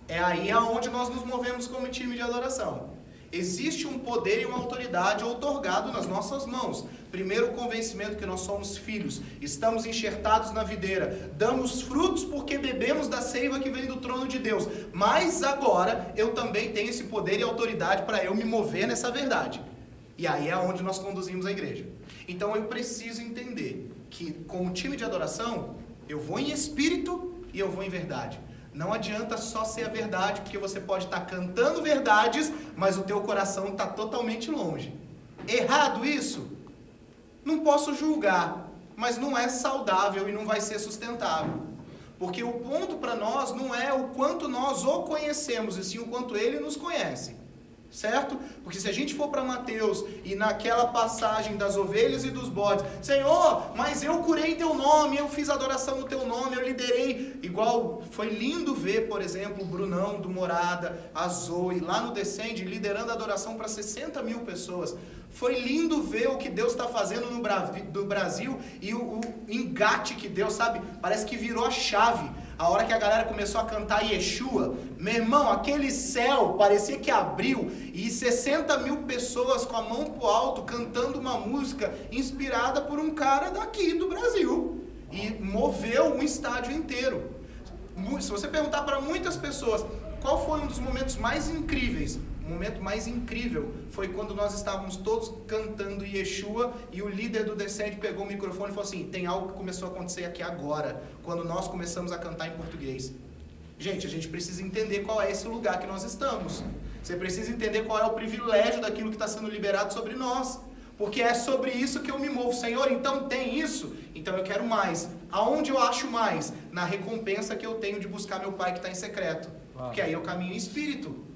É aí aonde nós nos movemos como time de adoração. Existe um poder e uma autoridade outorgado nas nossas mãos. Primeiro, o convencimento que nós somos filhos, estamos enxertados na videira, damos frutos porque bebemos da seiva que vem do trono de Deus. Mas agora, eu também tenho esse poder e autoridade para eu me mover nessa verdade. E aí é onde nós conduzimos a igreja. Então eu preciso entender que como time de adoração, eu vou em espírito e eu vou em verdade. Não adianta só ser a verdade, porque você pode estar cantando verdades, mas o teu coração está totalmente longe. Errado isso? Não posso julgar, mas não é saudável e não vai ser sustentável. Porque o ponto para nós não é o quanto nós o conhecemos, e sim o quanto ele nos conhece. Certo? Porque se a gente for para Mateus e naquela passagem das ovelhas e dos bodes, Senhor, mas eu curei em teu nome, eu fiz adoração no teu nome, eu liderei, igual foi lindo ver, por exemplo, o Brunão do Morada, a Zoe, lá no Descende, liderando a adoração para 60 mil pessoas. Foi lindo ver o que Deus está fazendo no Brasil e o engate que Deus, sabe, parece que virou a chave. A hora que a galera começou a cantar Yeshua, meu irmão, aquele céu parecia que abriu e 60 mil pessoas com a mão pro alto cantando uma música inspirada por um cara daqui do Brasil. E moveu um estádio inteiro. Se você perguntar para muitas pessoas qual foi um dos momentos mais incríveis, o momento mais incrível foi quando nós estávamos todos cantando Yeshua e o líder do Descende pegou o microfone e falou assim, tem algo que começou a acontecer aqui agora, quando nós começamos a cantar em português. Gente, a gente precisa entender qual é esse lugar que nós estamos. Você precisa entender qual é o privilégio daquilo que está sendo liberado sobre nós. Porque é sobre isso que eu me movo. Senhor, então tem isso? Então eu quero mais. Aonde eu acho mais? Na recompensa que eu tenho de buscar meu Pai que está em secreto. Porque aí eu caminho em espírito.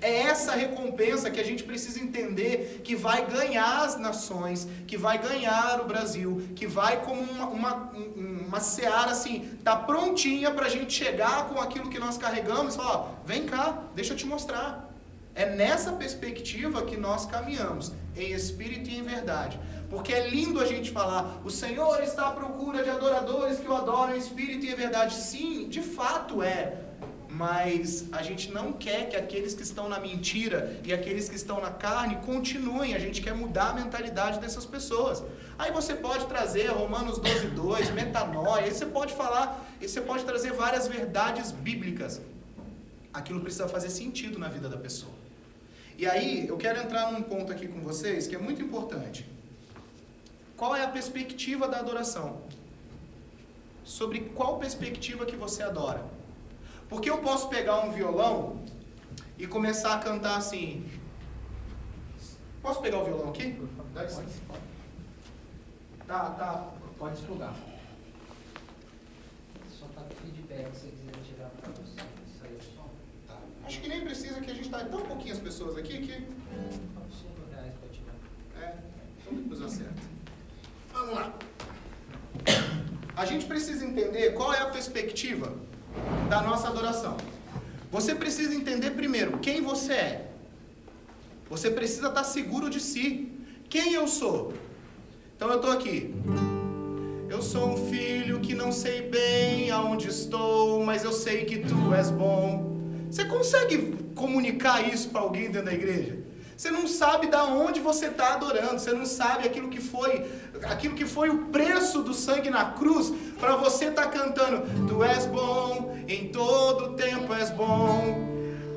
É essa recompensa que a gente precisa entender que vai ganhar as nações, que vai ganhar o Brasil, que vai como uma seara assim, tá prontinha para a gente chegar com aquilo que nós carregamos e falar, ó, vem cá, deixa eu te mostrar. É nessa perspectiva que nós caminhamos, em espírito e em verdade. Porque é lindo a gente falar, o Senhor está à procura de adoradores que o adoram em espírito e em verdade. Sim, de fato é. Mas a gente não quer que aqueles que estão na mentira e aqueles que estão na carne continuem. A gente quer mudar a mentalidade dessas pessoas. Aí você pode trazer Romanos 12:2, metanoia, aí você pode falar, você pode trazer várias verdades bíblicas. Aquilo precisa fazer sentido na vida da pessoa. E aí eu quero entrar num ponto aqui com vocês que é muito importante. Qual é a perspectiva da adoração? Sobre qual perspectiva que você adora? Porque eu posso pegar um violão e começar a cantar assim. Posso pegar o violão aqui? Dá licença. Tá.
Pode explorar. Só tá com feedback se você quiser tirar para você. Sair o som.
Tá. Acho que nem precisa, que a gente tá tão pouquinhas pessoas aqui que.
R$5 para tirar.
Então depois eu acerto. Vamos lá. A gente precisa entender qual é a perspectiva da nossa adoração. Você precisa entender primeiro quem você é. Você precisa estar seguro de si. Quem eu sou? Então eu estou aqui. Eu sou um filho que não sei bem aonde estou, mas eu sei que tu és bom. Você consegue comunicar isso para alguém dentro da igreja? Você não sabe de onde você está adorando, você não sabe aquilo que foi o preço do sangue na cruz, para você estar cantando, tu és bom, em todo tempo és bom.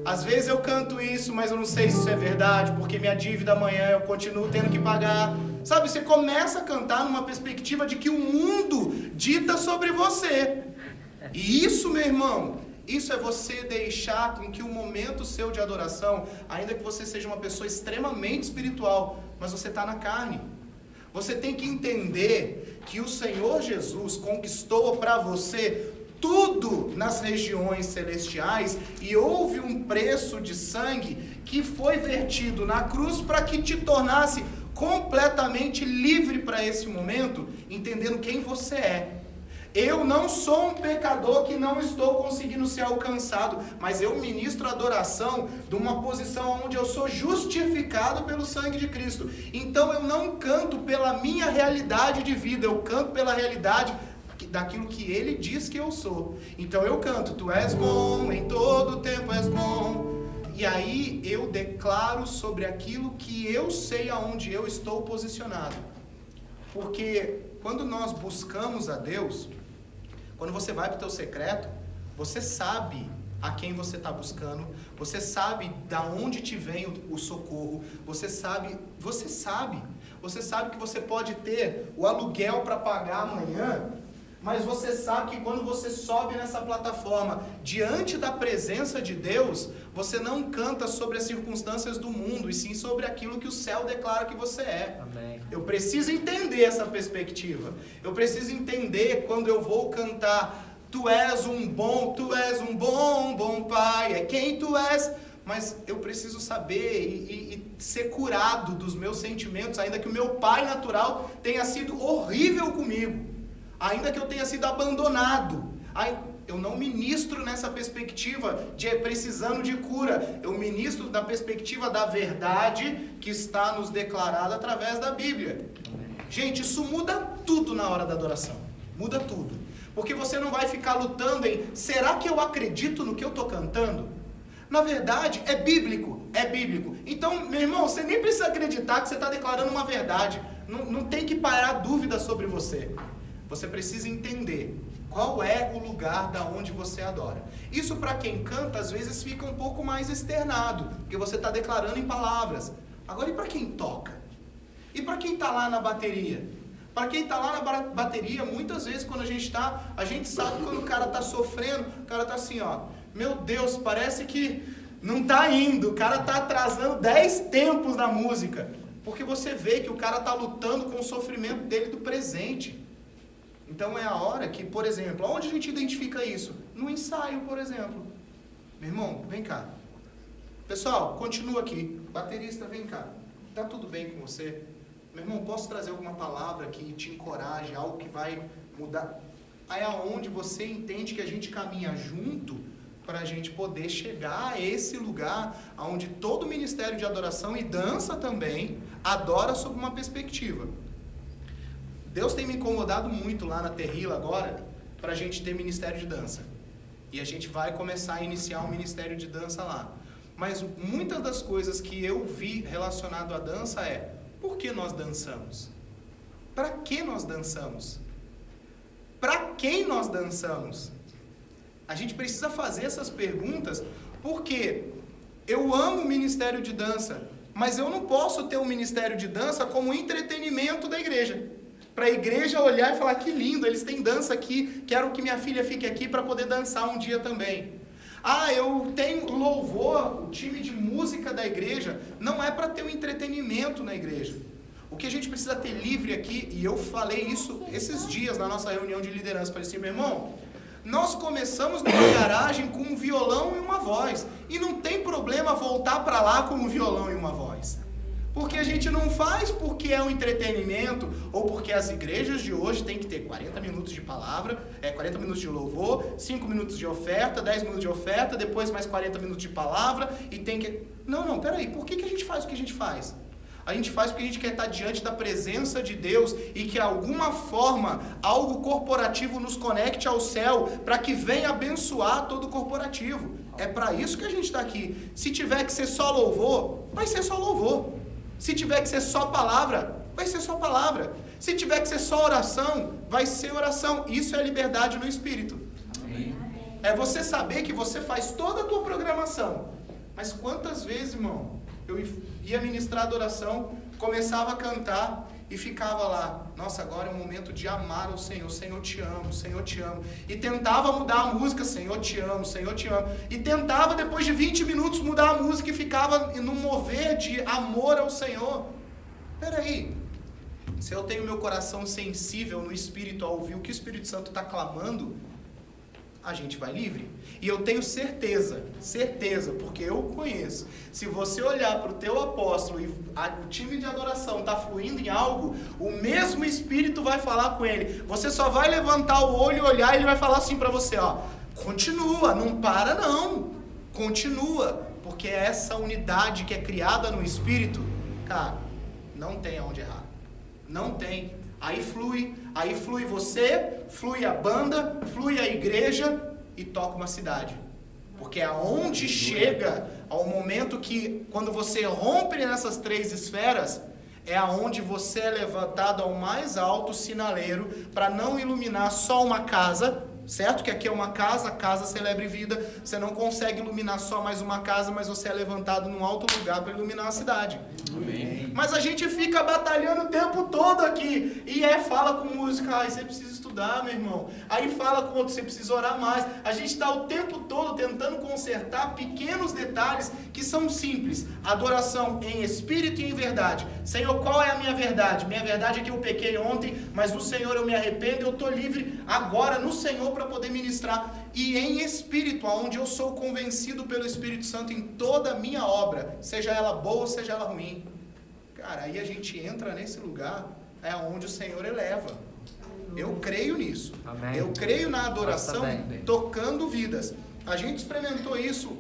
Às vezes eu canto isso, mas eu não sei se isso é verdade, porque minha dívida amanhã eu continuo tendo que pagar. Sabe, você começa a cantar numa perspectiva de que o mundo dita sobre você. E isso, meu irmão, isso é você deixar com que o momento seu de adoração, ainda que você seja uma pessoa extremamente espiritual, mas você está na carne. Você tem que entender que o Senhor Jesus conquistou para você tudo nas regiões celestiais e houve um preço de sangue que foi vertido na cruz para que te tornasse completamente livre para esse momento, entendendo quem você é. Eu não sou um pecador que não estou conseguindo ser alcançado, mas eu ministro adoração de uma posição onde eu sou justificado pelo sangue de Cristo. Então eu não canto pela minha realidade de vida, eu canto pela realidade daquilo que Ele diz que eu sou. Então eu canto, tu és bom, em todo tempo és bom. E aí eu declaro sobre aquilo que eu sei aonde eu estou posicionado. Porque quando nós buscamos a Deus, quando você vai para o teu secreto, você sabe a quem você está buscando, você sabe da onde te vem o socorro, você sabe que você pode ter o aluguel para pagar amanhã, mas você sabe que quando você sobe nessa plataforma, diante da presença de Deus, você não canta sobre as circunstâncias do mundo, e sim sobre aquilo que o céu declara que você é.
Amém.
Eu preciso entender essa perspectiva. Eu preciso entender quando eu vou cantar, tu és um bom pai, é quem tu és. Mas eu preciso saber e ser curado dos meus sentimentos, ainda que o meu pai natural tenha sido horrível comigo. Ainda que eu tenha sido abandonado, eu não ministro nessa perspectiva de precisando de cura. Eu ministro da perspectiva da verdade que está nos declarada através da Bíblia. Gente, isso muda tudo na hora da adoração. Muda tudo. Porque você não vai ficar lutando em, será que eu acredito no que eu estou cantando? Na verdade, é bíblico. É bíblico. Então, meu irmão, você nem precisa acreditar que você está declarando uma verdade. Não tem que parar dúvida sobre você. Você precisa entender qual é o lugar da onde você adora. Isso para quem canta, às vezes fica um pouco mais externado, porque você está declarando em palavras. Agora, e para quem toca? E para quem está lá na bateria? Para quem está lá na bateria, muitas vezes quando a gente sabe quando o cara está sofrendo, o cara está assim, ó, meu Deus, parece que não está indo, o cara está atrasando 10 tempos na música, porque você vê que o cara está lutando com o sofrimento dele do presente. Então é a hora que, por exemplo, onde a gente identifica isso? No ensaio, por exemplo. Meu irmão, vem cá. Pessoal, continua aqui. Baterista, vem cá. Tá tudo bem com você? Meu irmão, posso trazer alguma palavra que te encoraje, algo que vai mudar? Aí é onde você entende que a gente caminha junto para a gente poder chegar a esse lugar onde todo ministério de adoração e dança também adora sob uma perspectiva. Deus tem me incomodado muito lá na Terrila agora para a gente ter ministério de dança. E a gente vai começar a iniciar um ministério de dança lá. Mas muitas das coisas que eu vi relacionado à dança é, por que nós dançamos? Para que nós dançamos? Para quem nós dançamos? A gente precisa fazer essas perguntas porque eu amo o ministério de dança, mas eu não posso ter um ministério de dança como entretenimento da igreja. Para a igreja olhar e falar, que lindo, eles têm dança aqui, quero que minha filha fique aqui para poder dançar um dia também. Eu tenho louvor, o time de música da igreja, não é para ter um entretenimento na igreja. O que a gente precisa ter livre aqui, e eu falei isso esses dias na nossa reunião de liderança, falei assim, meu irmão, nós começamos numa garagem com um violão e uma voz, e não tem problema voltar para lá com um violão e uma voz. Porque a gente não faz porque é um entretenimento, ou porque as igrejas de hoje têm que ter 40 minutos de palavra, 40 minutos de louvor, 5 minutos de oferta, 10 minutos de oferta, depois mais 40 minutos de palavra, e tem que... Não, peraí, por que a gente faz o que a gente faz? A gente faz porque a gente quer estar diante da presença de Deus e que, de alguma forma, algo corporativo nos conecte ao céu para que venha abençoar todo o corporativo. É para isso que a gente está aqui. Se tiver que ser só louvor, vai ser só louvor. Se tiver que ser só palavra, vai ser só palavra. Se tiver que ser só oração, vai ser oração. Isso é liberdade no Espírito. Amém. É você saber que você faz toda a tua programação. Mas quantas vezes, irmão, eu ia ministrar adoração, começava a cantar e ficava lá. Nossa, agora é o momento de amar o Senhor. Senhor, te amo, Senhor, te amo. E tentava mudar a música, Senhor, te amo, Senhor, te amo. E tentava, depois de 20 minutos, mudar a música e ficava no mover de amor ao Senhor. Peraí, se eu tenho meu coração sensível no Espírito a ouvir o que o Espírito Santo está clamando, a gente vai livre. E eu tenho certeza, porque eu o conheço. Se você olhar para o teu apóstolo e o time de adoração está fluindo em algo, o mesmo Espírito vai falar com ele. Você só vai levantar o olho e olhar e ele vai falar assim para você, ó, continua, não para não, continua, porque essa unidade que é criada no Espírito, cara, não tem aonde errar, não tem. Aí flui você, flui a banda, flui a igreja e toca uma cidade. Porque é aonde chega ao momento que, quando você rompe nessas 3 esferas, é aonde você é levantado ao mais alto sinaleiro para não iluminar só uma casa, certo? Que aqui é uma casa, casa celebre vida. Você não consegue iluminar só mais uma casa, mas você é levantado num alto lugar para iluminar a cidade.
Amém.
Mas a gente fica batalhando o tempo todo aqui. E fala com música, você precisa estudar, meu irmão. Aí fala com outro, você precisa orar mais. A gente está o tempo todo tentando consertar pequenos detalhes que são simples. Adoração em espírito e em verdade. Senhor, qual é a minha verdade? Minha verdade é que eu pequei ontem, mas no Senhor eu me arrependo, eu estou livre agora no Senhor para poder ministrar. E em espírito, aonde eu sou convencido pelo Espírito Santo em toda a minha obra, seja ela boa ou seja ela ruim. Cara, aí a gente entra nesse lugar, é onde o Senhor eleva. Eu creio nisso.
Amém.
Eu creio na adoração
Bem.
tocando vidas. A gente experimentou isso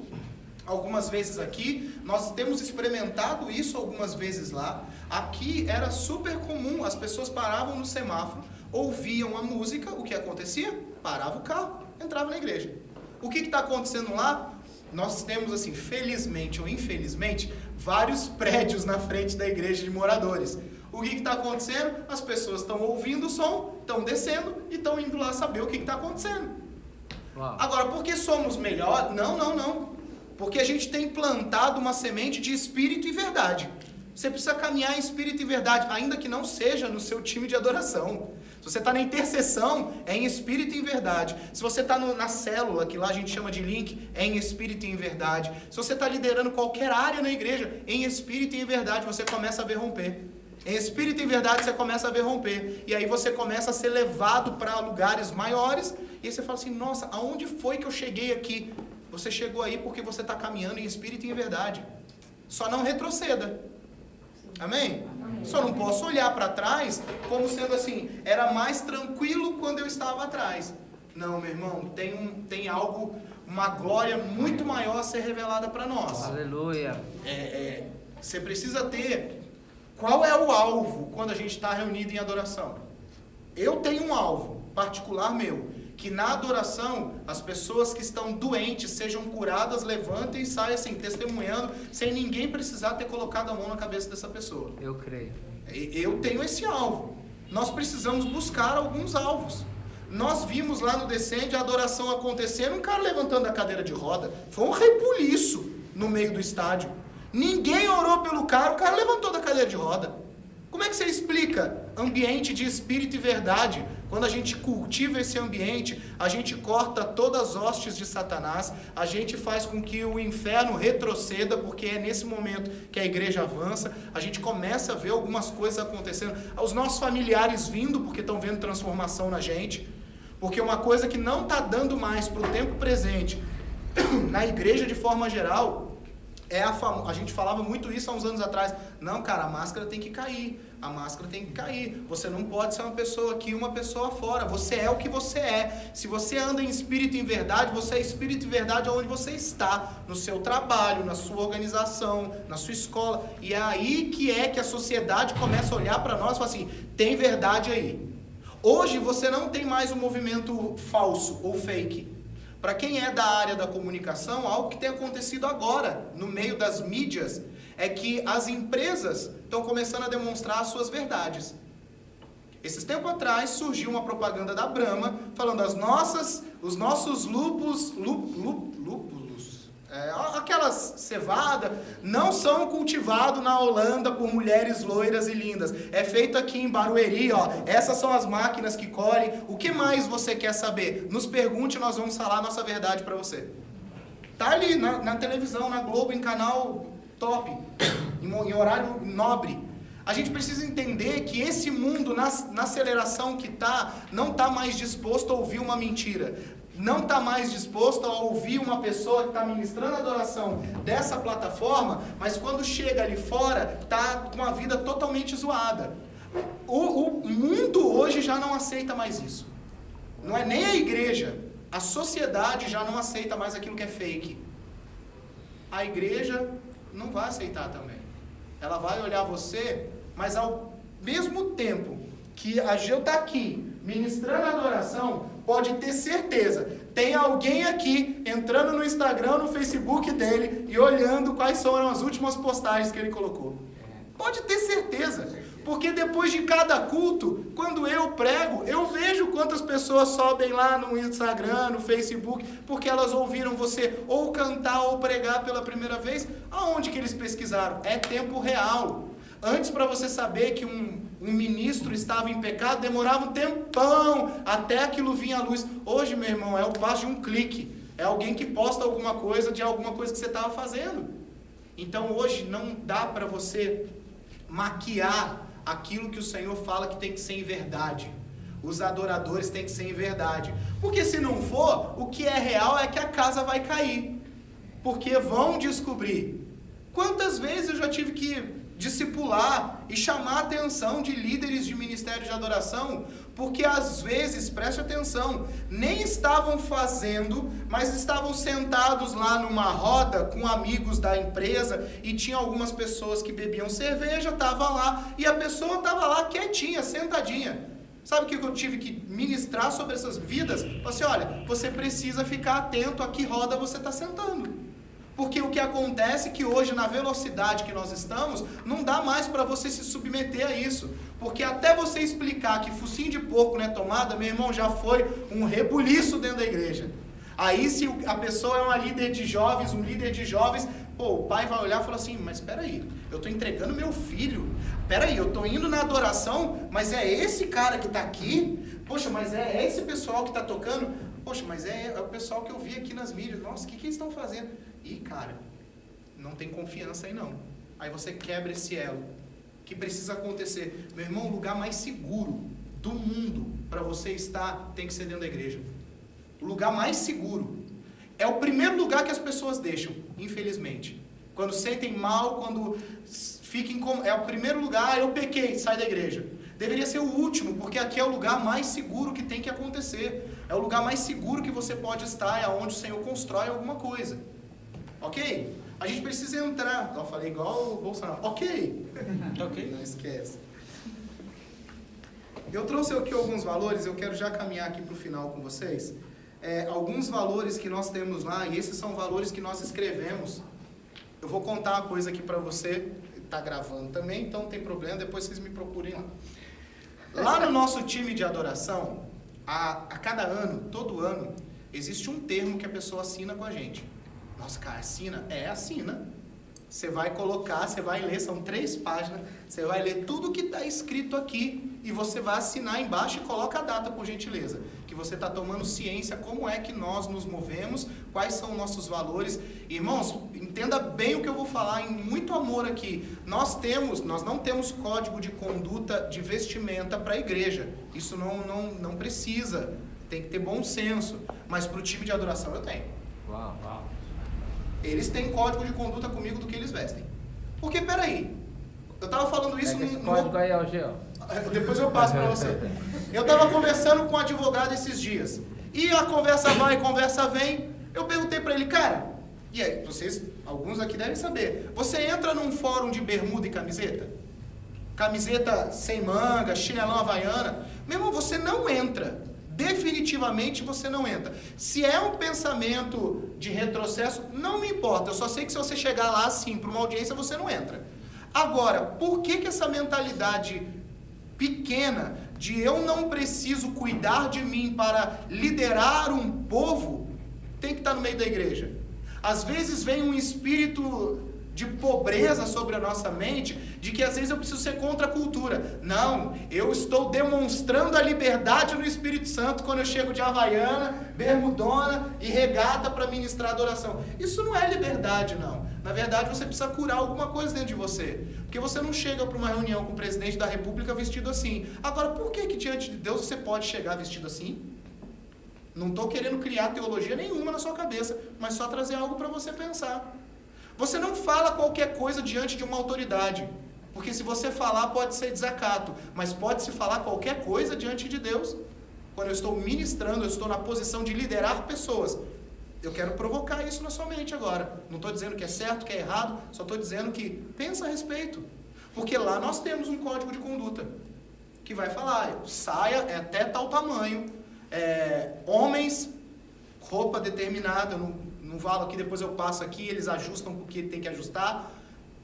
algumas vezes aqui, nós temos experimentado isso algumas vezes lá. Aqui era super comum, as pessoas paravam no semáforo, ouviam a música, o que acontecia? Parava o carro, entrava na igreja. O que está acontecendo lá? Nós temos, assim, felizmente ou infelizmente, vários prédios na frente da igreja de moradores. O que está acontecendo? As pessoas estão ouvindo o som, estão descendo e estão indo lá saber o que está acontecendo.
Uau.
Agora, por que somos melhores? Não. Porque a gente tem plantado uma semente de espírito e verdade. Você precisa caminhar em espírito e verdade, ainda que não seja no seu time de adoração. Se você está na intercessão, é em espírito e em verdade. Se você está na célula, que lá a gente chama de link, é em espírito e em verdade. Se você está liderando qualquer área na igreja, em espírito e em verdade, você começa a ver romper. Em espírito e em verdade, você começa a ver romper. E aí você começa a ser levado para lugares maiores. E aí você fala assim, nossa, aonde foi que eu cheguei aqui? Você chegou aí porque você está caminhando em espírito e em verdade. Só não retroceda. Amém? Só não posso olhar para trás como sendo assim, era mais tranquilo quando eu estava atrás. Não, meu irmão, tem algo, uma glória muito maior a ser revelada para nós.
Aleluia.
Você precisa ter, qual é o alvo quando a gente está reunido em adoração? Eu tenho um alvo particular meu, que na adoração as pessoas que estão doentes sejam curadas, levantem e saiam assim, testemunhando, sem ninguém precisar ter colocado a mão na cabeça dessa pessoa.
Eu creio.
Eu tenho esse alvo. Nós precisamos buscar alguns alvos. Nós vimos lá no Descende a adoração acontecendo, um cara levantando a cadeira de roda. Foi um rebuliço no meio do estádio. Ninguém orou pelo cara, o cara levantou da cadeira de roda. Como é que você explica ambiente de espírito e verdade? Quando a gente cultiva esse ambiente, a gente corta todas as hostes de Satanás, a gente faz com que o inferno retroceda, porque é nesse momento que a igreja avança, a gente começa a ver algumas coisas acontecendo, os nossos familiares vindo, porque estão vendo transformação na gente, porque uma coisa que não está dando mais para o tempo presente, na igreja de forma geral, a gente falava muito isso há uns anos atrás. Não, cara, a máscara tem que cair. A máscara tem que cair. Você não pode ser uma pessoa aqui e uma pessoa fora. Você é o que você é. Se você anda em espírito e em verdade, você é espírito e verdade onde você está. No seu trabalho, na sua organização, na sua escola. E é aí que a sociedade começa a olhar para nós e fala assim, tem verdade aí. Hoje você não tem mais um movimento falso ou fake. Para quem é da área da comunicação, algo que tem acontecido agora, no meio das mídias, é que as empresas estão começando a demonstrar as suas verdades. Esses tempos atrás surgiu uma propaganda da Brahma, falando os nossos lúpulos, aquelas cevadas, não são cultivados na Holanda por mulheres loiras e lindas. É feito aqui em Barueri, ó. Essas são as máquinas que colhem. O que mais você quer saber? Nos pergunte, nós vamos falar a nossa verdade para você. Tá ali na televisão, na Globo, em canal top, em horário nobre. A gente precisa entender que esse mundo, na aceleração que tá, não está mais disposto a ouvir uma mentira. Não está mais disposto a ouvir uma pessoa que está ministrando a adoração dessa plataforma, mas quando chega ali fora, está com uma vida totalmente zoada. O mundo hoje já não aceita mais isso. Não é nem a igreja. A sociedade já não aceita mais aquilo que é fake. A igreja não vai aceitar também. Ela vai olhar você, mas ao mesmo tempo que a Geu está aqui, ministrando a adoração, pode ter certeza, tem alguém aqui entrando no Instagram, no Facebook dele e olhando quais foram as últimas postagens que ele colocou. Pode ter certeza. Porque depois de cada culto, quando eu prego, eu vejo quantas pessoas sobem lá no Instagram, no Facebook, porque elas ouviram você ou cantar ou pregar pela primeira vez. Aonde que eles pesquisaram? É tempo real. Antes, para você saber que um ministro estava em pecado, demorava um tempão até aquilo vir à luz. Hoje, meu irmão, é o passo de um clique. É alguém que posta alguma coisa de alguma coisa que você estava fazendo. Então, hoje, não dá para você maquiar aquilo que o Senhor fala que tem que ser em verdade. Os adoradores têm que ser em verdade. Porque se não for, o que é real é que a casa vai cair. Porque vão descobrir. Quantas vezes eu já tive que discipular e chamar a atenção de líderes de ministério de adoração, porque às vezes, preste atenção, nem estavam fazendo, mas estavam sentados lá numa roda com amigos da empresa e tinha algumas pessoas que bebiam cerveja, estava lá, e a pessoa estava lá quietinha, sentadinha. Sabe o que eu tive que ministrar sobre essas vidas? Falei assim, olha, você precisa ficar atento a que roda você está sentando. Porque o que acontece é que hoje, na velocidade que nós estamos, não dá mais para você se submeter a isso. Porque até você explicar que focinho de porco não é tomada, meu irmão, já foi um rebuliço dentro da igreja. Aí se a pessoa é uma líder de jovens, um líder de jovens, o pai vai olhar e falar assim, mas espera aí, eu estou entregando meu filho, espera aí, eu estou indo na adoração, mas é esse cara que está aqui, poxa, mas é esse pessoal que está tocando, poxa, mas é o pessoal que eu vi aqui nas mídias, nossa, o que eles estão fazendo? Ih, cara, não tem confiança aí não. Aí você quebra esse elo. O que precisa acontecer? Meu irmão, o lugar mais seguro do mundo para você estar tem que ser dentro da igreja. O lugar mais seguro. É o primeiro lugar que as pessoas deixam, infelizmente. Quando sentem mal, quando fiquem com... É o primeiro lugar, eu pequei, sai da igreja. Deveria ser o último, porque aqui é o lugar mais seguro que tem que acontecer. É o lugar mais seguro que você pode estar, é onde o Senhor constrói alguma coisa. Ok? A gente precisa entrar. Eu falei igual o Bolsonaro. Ok?
Ok.
Não esquece. Eu trouxe aqui alguns valores, eu quero já caminhar aqui para o final com vocês. Alguns valores que nós temos lá, e esses são valores que nós escrevemos. Eu vou contar uma coisa aqui para você, está gravando também, então não tem problema, depois vocês me procurem lá. Lá no nosso time de adoração, a cada ano, todo ano, existe um termo que a pessoa assina com a gente. Nossa, cara, assina? Assina. Você vai colocar, você vai ler, são 3 páginas, você vai ler tudo que está escrito aqui e você vai assinar embaixo e coloca a data, por gentileza. Que você está tomando ciência como é que nós nos movemos, quais são nossos valores. Irmãos, entenda bem o que eu vou falar, em muito amor aqui. Nós não temos código de conduta de vestimenta para a igreja. Isso não precisa, tem que ter bom senso. Mas para o time de adoração eu tenho.
Uau.
Eles têm código de conduta comigo do que eles vestem. Porque, peraí, eu estava falando isso
esse código aí, Geo.
Depois eu passo para você. Eu estava conversando com um advogado esses dias. E a conversa vai, conversa vem. Eu perguntei para ele, cara, e aí, vocês, alguns aqui devem saber, você entra num fórum de bermuda e camiseta? Camiseta sem manga, chinelão havaiana? Meu irmão, você não entra. Definitivamente você não entra. Se é um pensamento de retrocesso, não me importa. Eu só sei que se você chegar lá assim, para uma audiência, você não entra. Agora, por que essa mentalidade pequena de eu não preciso cuidar de mim para liderar um povo tem que estar no meio da igreja? Às vezes vem um espírito de pobreza sobre a nossa mente, de que às vezes eu preciso ser contra a cultura. Não, eu estou demonstrando a liberdade no Espírito Santo quando eu chego de havaiana, bermudona e regata para ministrar adoração. Isso não é liberdade, não. Na verdade, você precisa curar alguma coisa dentro de você. Porque você não chega para uma reunião com o presidente da República vestido assim. Agora, por que diante de Deus você pode chegar vestido assim? Não estou querendo criar teologia nenhuma na sua cabeça, mas só trazer algo para você pensar. Você não fala qualquer coisa diante de uma autoridade, porque se você falar pode ser desacato, mas pode-se falar qualquer coisa diante de Deus. Quando eu estou ministrando, eu estou na posição de liderar pessoas. Eu quero provocar isso na sua mente agora. Não estou dizendo que é certo, que é errado, só estou dizendo que pensa a respeito. Porque lá nós temos um código de conduta, que vai falar, saia é até tal tamanho, homens, roupa determinada, eu não falo aqui, depois eu passo aqui, eles ajustam o que tem que ajustar.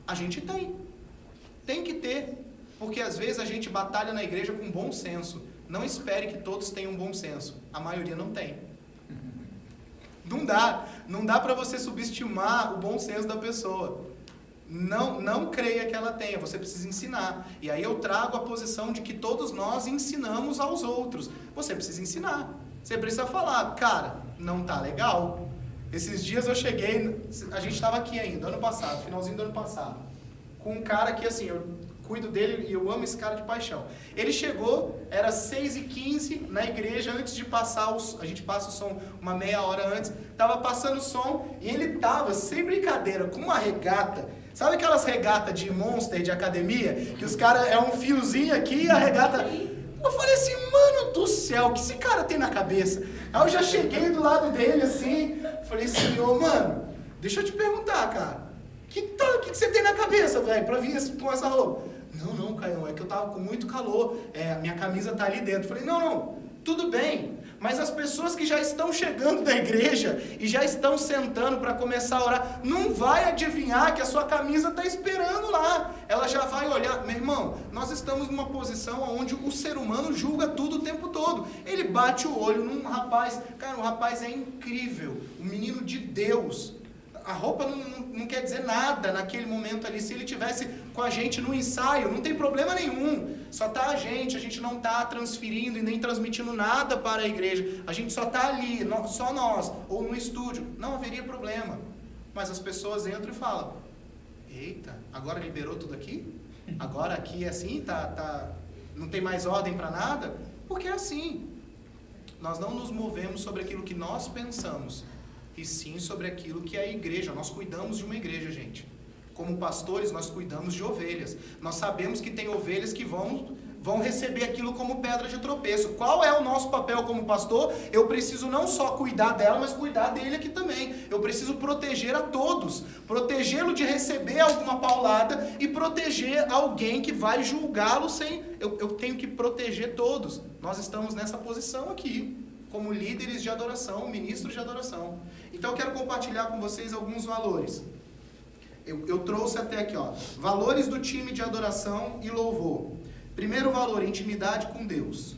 A gente tem que ter. Porque às vezes a gente batalha na igreja com bom senso. Não espere que todos tenham bom senso. A maioria não tem. Não dá para você subestimar o bom senso da pessoa. Não creia que ela tenha, você precisa ensinar. E aí eu trago a posição de que todos nós ensinamos aos outros. Você precisa ensinar. Você precisa falar, cara, não tá legal. Esses dias eu cheguei, a gente estava aqui ainda, ano passado, finalzinho do ano passado, com um cara que assim, eu cuido dele e eu amo esse cara de paixão. Ele chegou, era 6h15 na igreja, antes de passar, a gente passa o som uma meia hora antes, estava passando o som e ele estava, sem brincadeira, com uma regata. Sabe aquelas regatas de Monster, de academia? Que os caras, é um fiozinho aqui e a regata... Eu falei assim, mano do céu, o que esse cara tem na cabeça? Aí eu já cheguei do lado dele assim, falei, senhor, mano, deixa eu te perguntar, cara, o que você tem na cabeça, velho, pra vir com essa roupa? Não, Caio, é que eu tava com muito calor, minha camisa tá ali dentro. Falei, não, tudo bem, mas as pessoas que já estão chegando da igreja e já estão sentando para começar a orar, não vai adivinhar que a sua camisa está esperando lá. Ela já vai olhar. Meu irmão, nós estamos numa posição onde o ser humano julga tudo o tempo todo. Ele bate o olho num rapaz. Cara, o rapaz é incrível, um menino de Deus. A roupa não quer dizer nada naquele momento ali. Se ele tivesse com a gente no ensaio, não tem problema nenhum. Só está a gente não está transferindo e nem transmitindo nada para a igreja. A gente só está ali, só nós, ou no estúdio. Não haveria problema. Mas as pessoas entram e falam, eita, agora liberou tudo aqui? Agora aqui é assim, não tem mais ordem para nada? Porque é assim. Nós não nos movemos sobre aquilo que nós pensamos, e sim sobre aquilo que é a igreja. Nós cuidamos de uma igreja, gente. Como pastores, nós cuidamos de ovelhas. Nós sabemos que tem ovelhas que vão receber aquilo como pedra de tropeço. Qual é o nosso papel como pastor? Eu preciso não só cuidar dela, mas cuidar dele aqui também. Eu preciso proteger a todos. Protegê-lo de receber alguma paulada e proteger alguém que vai julgá-lo sem... Eu tenho que proteger todos. Nós estamos nessa posição aqui, como líderes de adoração, ministros de adoração. Então eu quero compartilhar com vocês alguns valores. Eu trouxe até aqui, ó, valores do time de adoração e louvor. Primeiro valor, intimidade com Deus.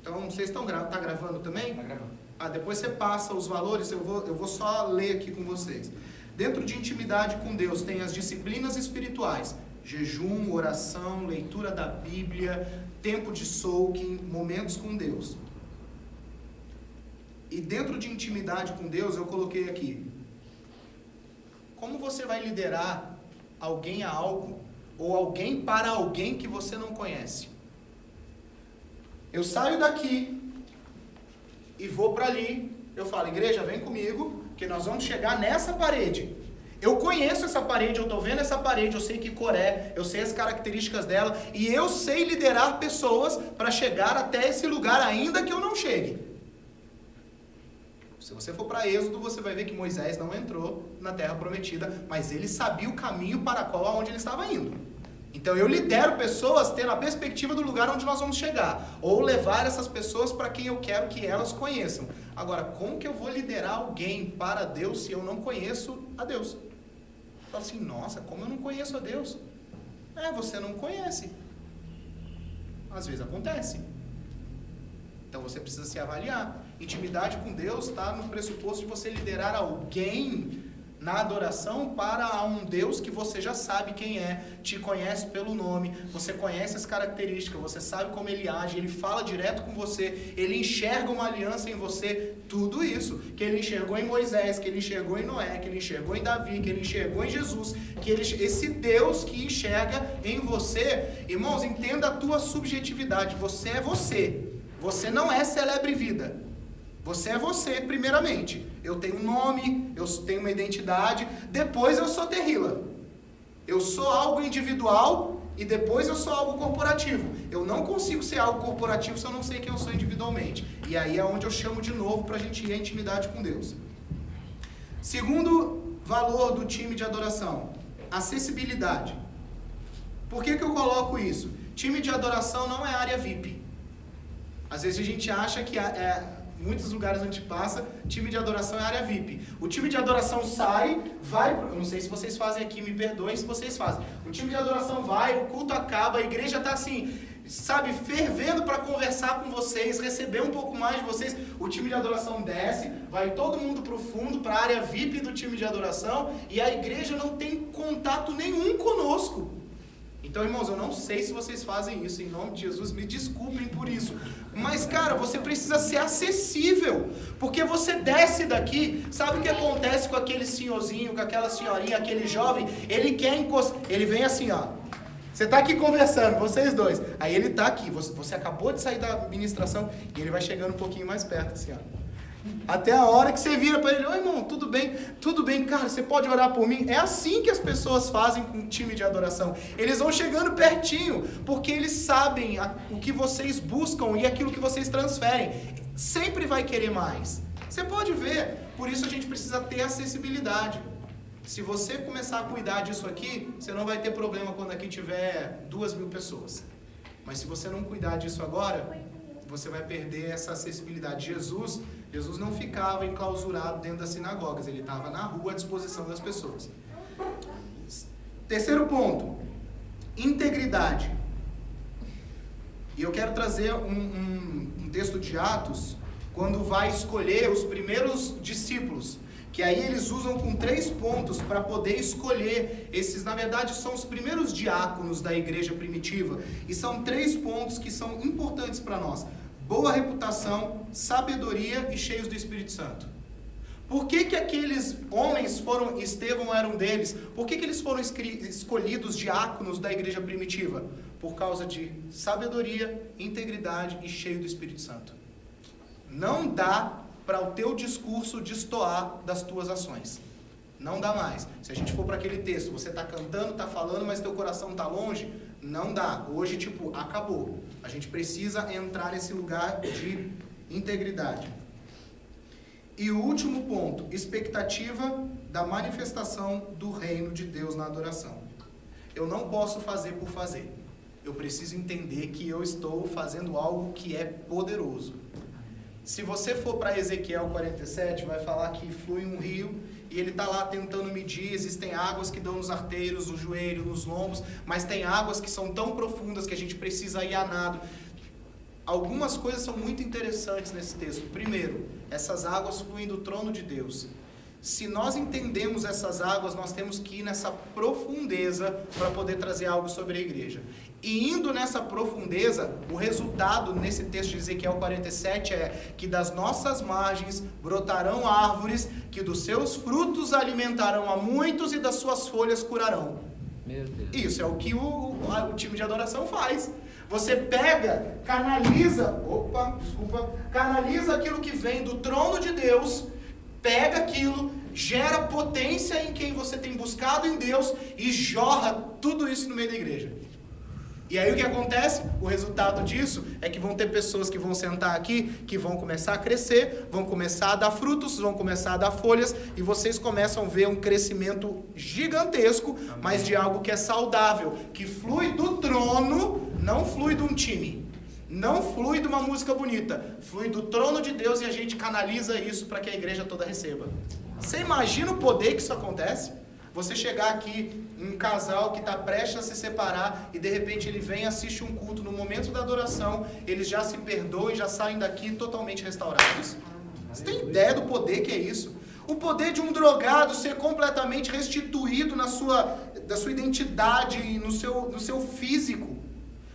Então, vocês estão gravando também?
Tá gravando.
Depois você passa os valores, eu vou só ler aqui com vocês. Dentro de intimidade com Deus tem as disciplinas espirituais, jejum, oração, leitura da Bíblia, tempo de soaking, momentos com Deus. E dentro de intimidade com Deus, eu coloquei aqui, como você vai liderar alguém a algo, ou alguém para alguém que você não conhece? Eu saio daqui e vou para ali, eu falo, igreja, vem comigo, que nós vamos chegar nessa parede. Eu conheço essa parede, eu estou vendo essa parede, eu sei que cor é, eu sei as características dela, e eu sei liderar pessoas para chegar até esse lugar, ainda que eu não chegue. Se você for para Êxodo, você vai ver que Moisés não entrou na terra prometida, mas ele sabia o caminho para qual aonde ele estava indo. Então eu lidero pessoas tendo a perspectiva do lugar onde nós vamos chegar, ou levar essas pessoas para quem eu quero que elas conheçam. Agora, como que eu vou liderar alguém para Deus se eu não conheço a Deus? Eu falo assim, nossa, como eu não conheço a Deus? Você não conhece. Às vezes acontece. Então você precisa se avaliar. Intimidade com Deus está no pressuposto de você liderar alguém na adoração para um Deus que você já sabe quem é, te conhece pelo nome, você conhece as características, você sabe como ele age, ele fala direto com você, ele enxerga uma aliança em você, tudo isso que ele enxergou em Moisés, que ele enxergou em Noé, que ele enxergou em Davi, que ele enxergou em Jesus, esse Deus que enxerga em você. Irmãos, entenda a tua subjetividade, você é você, você não é celebre vida. Você é você, primeiramente. Eu tenho um nome, eu tenho uma identidade, depois eu sou terrila. Eu sou algo individual e depois eu sou algo corporativo. Eu não consigo ser algo corporativo se eu não sei quem eu sou individualmente. E aí é onde eu chamo de novo para a gente ir à intimidade com Deus. Segundo valor do time de adoração, acessibilidade. Por que eu coloco isso? Time de adoração não é área VIP. Às vezes a gente acha que muitos lugares onde passa, time de adoração é área VIP. O time de adoração sai, vai, eu não sei se vocês fazem aqui, me perdoem se vocês fazem. O time de adoração vai, o culto acaba, a igreja está assim, sabe, fervendo para conversar com vocês, receber um pouco mais de vocês. O time de adoração desce, vai todo mundo para o fundo, para a área VIP do time de adoração, e a igreja não tem contato nenhum conosco. Então, irmãos, eu não sei se vocês fazem isso, em nome de Jesus, me desculpem por isso. Mas, cara, você precisa ser acessível, porque você desce daqui, sabe o que acontece com aquele senhorzinho, com aquela senhorinha, aquele jovem? Ele quer encostar, ele vem assim, ó. Você está aqui conversando, vocês dois. Aí ele está aqui, você acabou de sair da ministração e ele vai chegando um pouquinho mais perto, assim, ó. Até a hora que você vira para ele, oi irmão, tudo bem, cara, você pode orar por mim? É assim que as pessoas fazem com o time de adoração. Eles vão chegando pertinho, porque eles sabem o que vocês buscam e aquilo que vocês transferem. Sempre vai querer mais. Você pode ver, por isso a gente precisa ter acessibilidade. Se você começar a cuidar disso aqui, você não vai ter problema quando aqui tiver 2.000 pessoas. Mas se você não cuidar disso agora, você vai perder essa acessibilidade. Jesus não ficava enclausurado dentro das sinagogas, ele estava na rua à disposição das pessoas. Terceiro ponto, integridade. E eu quero trazer um texto de Atos, quando vai escolher os primeiros discípulos, que aí eles usam com 3 pontos para poder escolher esses, na verdade são os primeiros diáconos da igreja primitiva, e são 3 pontos que são importantes para nós: boa reputação, sabedoria e cheios do Espírito Santo. Por que aqueles homens foram, Estevão era um deles, por que eles foram escolhidos diáconos da igreja primitiva? Por causa de sabedoria, integridade e cheio do Espírito Santo. Não dá para o teu discurso destoar das tuas ações. Não dá mais. Se a gente for para aquele texto, você está cantando, está falando, mas teu coração está longe, não dá. Hoje, acabou. A gente precisa entrar nesse lugar de integridade. E o último ponto, expectativa da manifestação do reino de Deus na adoração. Eu não posso fazer por fazer. Eu preciso entender que eu estou fazendo algo que é poderoso. Se você for para Ezequiel 47, vai falar que flui um rio e ele está lá tentando medir, existem águas que dão nos arteiros, no joelho, nos lombos, mas tem águas que são tão profundas que a gente precisa ir a nado. Algumas coisas são muito interessantes nesse texto. Primeiro, essas águas fluem do trono de Deus. Se nós entendemos essas águas, nós temos que ir nessa profundeza para poder trazer algo sobre a igreja. E indo nessa profundeza, o resultado nesse texto de Ezequiel 47 é que das nossas margens brotarão árvores, que dos seus frutos alimentarão a muitos e das suas folhas curarão.
Meu Deus.
Isso é o que o time de adoração faz. Você pega, canaliza aquilo que vem do trono de Deus, pega aquilo, gera potência em quem você tem buscado em Deus e jorra tudo isso no meio da igreja. E aí o que acontece? O resultado disso é que vão ter pessoas que vão sentar aqui, que vão começar a crescer, vão começar a dar frutos, vão começar a dar folhas, e vocês começam a ver um crescimento gigantesco, mas de algo que é saudável, que flui do trono, não flui de um time. Não flui de uma música bonita, flui do trono de Deus, e a gente canaliza isso para que a igreja toda receba. Você imagina o poder que isso acontece? Você chegar aqui, um casal que está prestes a se separar, e de repente ele vem e assiste um culto, no momento da adoração, eles já se perdoam e já saem daqui totalmente restaurados. Você tem ideia do poder que é isso? O poder de um drogado ser completamente restituído da sua identidade, no seu físico.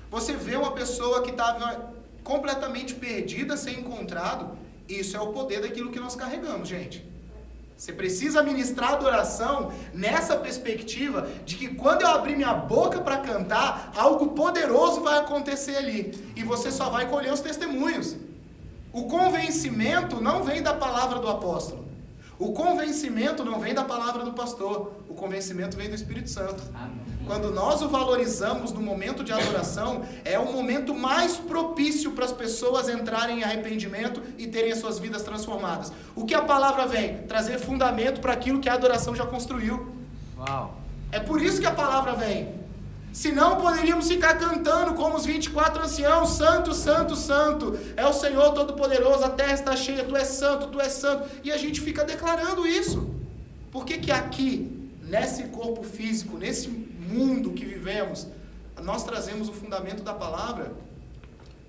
Você vê uma pessoa que estava completamente perdida, ser encontrado, isso é o poder daquilo que nós carregamos, gente. Você precisa ministrar adoração nessa perspectiva de que quando eu abrir minha boca para cantar, algo poderoso vai acontecer ali. E você só vai colher os testemunhos. O convencimento não vem da palavra do apóstolo. O convencimento não vem da palavra do pastor. O convencimento vem do Espírito Santo. Quando nós o valorizamos no momento de adoração, é o momento mais propício para as pessoas entrarem em arrependimento e terem as suas vidas transformadas. O que a palavra vem? Trazer fundamento para aquilo que a adoração já construiu.
Uau.
É por isso que a palavra vem. Senão poderíamos ficar cantando como os 24 anciãos, santo, santo, santo, é o Senhor Todo-Poderoso, a terra está cheia, tu és santo, e a gente fica declarando isso. Por que aqui, nesse corpo físico, nesse mundo que vivemos, nós trazemos o fundamento da palavra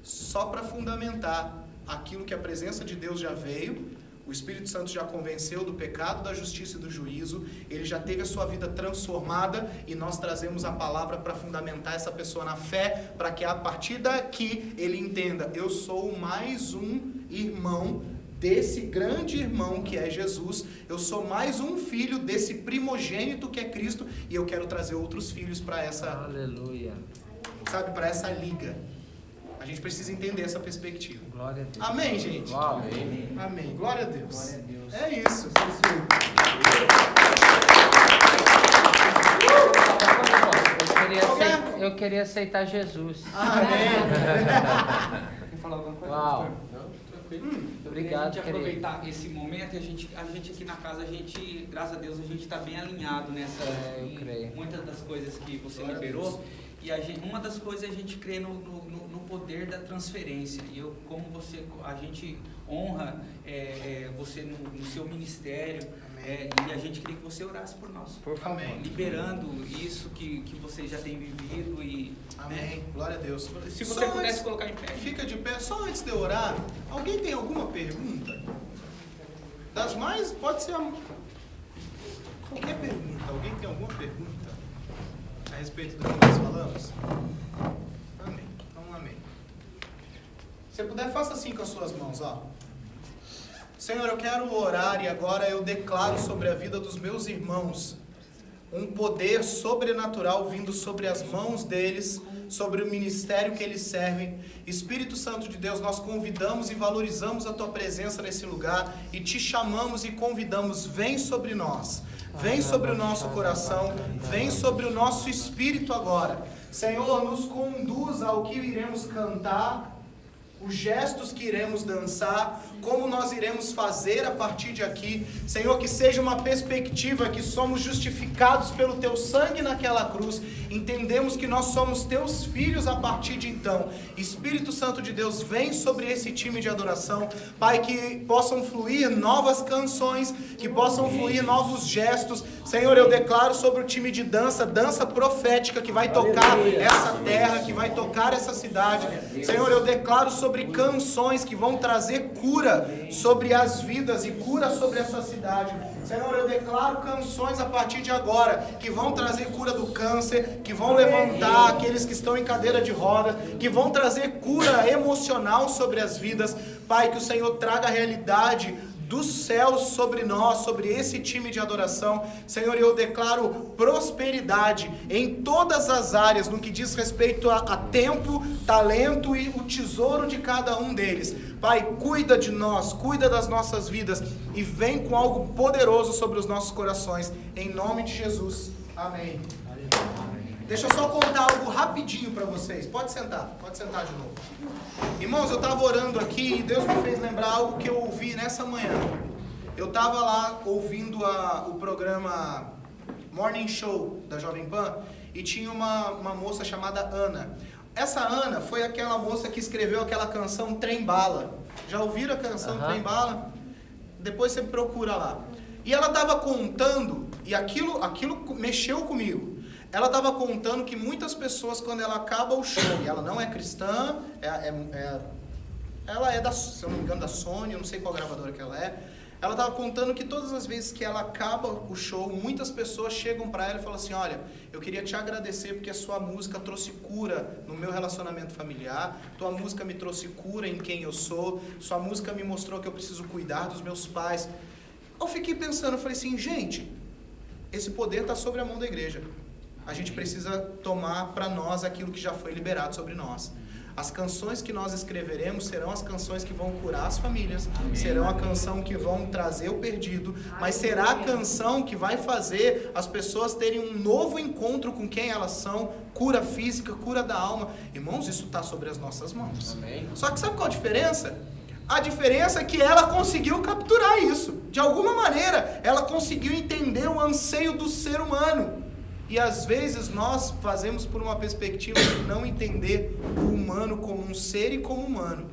só para fundamentar aquilo que a presença de Deus já veio, o Espírito Santo já convenceu do pecado, da justiça e do juízo, ele já teve a sua vida transformada e nós trazemos a palavra para fundamentar essa pessoa na fé, para que a partir daqui ele entenda, eu sou mais um irmão desse grande irmão que é Jesus, eu sou mais um filho desse primogênito que é Cristo e eu quero trazer outros filhos para essa,
aleluia,
sabe, para essa liga. A gente precisa entender essa perspectiva.
Glória a Deus.
Amém, gente?
Amém.
Amém. Glória a Deus.
Glória a Deus.
É isso.
Eu queria aceitar Jesus.
Amém.
Quer falar alguma coisa?
Uau.
Pastor?
Obrigado,
a gente
querido.
aproveitar esse momento e a gente aqui na casa, graças a Deus, a gente está bem alinhado
eu creio.
muitas das coisas que você liberou. E uma das coisas a gente crê no poder da transferência. E a gente honra você no seu ministério. E a gente queria que você orasse por nós.
Por favor.
Amém.
Liberando isso que você já tem vivido.
Amém. Glória a Deus.
Se você pudesse colocar em pé.
Fica de pé. Só antes de eu orar, alguém tem alguma pergunta? Das mais, pode ser qualquer pergunta. Alguém tem alguma pergunta a respeito do que nós falamos? Amém. Então, amém. Se você puder, faça assim com as suas mãos, ó. Senhor, eu quero orar e agora eu declaro sobre a vida dos meus irmãos um poder sobrenatural vindo sobre as mãos deles, sobre o ministério que eles servem. Espírito Santo de Deus, nós convidamos e valorizamos a Tua presença nesse lugar e Te chamamos e convidamos, vem sobre nós. Vem sobre o nosso coração, vem sobre o nosso espírito agora. Senhor, nos conduza ao que iremos cantar, os gestos que iremos dançar, como nós iremos fazer a partir de aqui. Senhor, que seja uma perspectiva que somos justificados pelo Teu sangue naquela cruz. Entendemos que nós somos Teus filhos a partir de então. Espírito Santo de Deus, vem sobre esse time de adoração. Pai, que possam fluir novas canções, que possam fluir novos gestos. Senhor, eu declaro sobre o time de dança profética que vai tocar essa terra, que vai tocar essa cidade. Senhor, eu declaro sobre canções que vão trazer cura sobre as vidas e cura sobre essa cidade. Senhor, eu declaro canções a partir de agora que vão trazer cura do câncer, que vão levantar aqueles que estão em cadeira de rodas, que vão trazer cura emocional sobre as vidas. Pai, que o Senhor traga a realidade dos céus sobre nós, sobre esse time de adoração. Senhor, eu declaro prosperidade em todas as áreas, no que diz respeito a tempo, talento e o tesouro de cada um deles. Pai, cuida de nós, cuida das nossas vidas e vem com algo poderoso sobre os nossos corações, em nome de Jesus. Amém. Deixa eu só contar algo rapidinho para vocês. Pode sentar de novo. Irmãos, eu estava orando aqui e Deus me fez lembrar algo que eu ouvi nessa manhã. Eu estava lá ouvindo o programa Morning Show da Jovem Pan e tinha uma moça chamada Ana. Essa Ana foi aquela moça que escreveu aquela canção Trem Bala. Já ouviram a canção Trem Bala? Depois você procura lá. E ela estava contando, e aquilo mexeu comigo. Ela estava contando que muitas pessoas, quando ela acaba o show, e ela não é cristã, ela é se eu não me engano, da Sony, eu não sei qual gravadora que ela é. Ela estava contando que todas as vezes que ela acaba o show, muitas pessoas chegam para ela e falam assim: olha, eu queria te agradecer porque a sua música trouxe cura no meu relacionamento familiar, tua música me trouxe cura em quem eu sou, sua música me mostrou que eu preciso cuidar dos meus pais. Eu fiquei pensando, eu falei assim, gente, esse poder está sobre a mão da igreja. A gente precisa tomar para nós aquilo que já foi liberado sobre nós. As canções que nós escreveremos serão as canções que vão curar as famílias, serão a canção que vão trazer o perdido, mas será a canção que vai fazer as pessoas terem um novo encontro com quem elas são, cura física, cura da alma. Irmãos, isso está sobre as nossas mãos.
Amém.
Só que sabe qual a diferença? A diferença é que ela conseguiu capturar isso. De alguma maneira, ela conseguiu entender o anseio do ser humano. E às vezes nós fazemos por uma perspectiva de não entender o humano como um ser e como humano.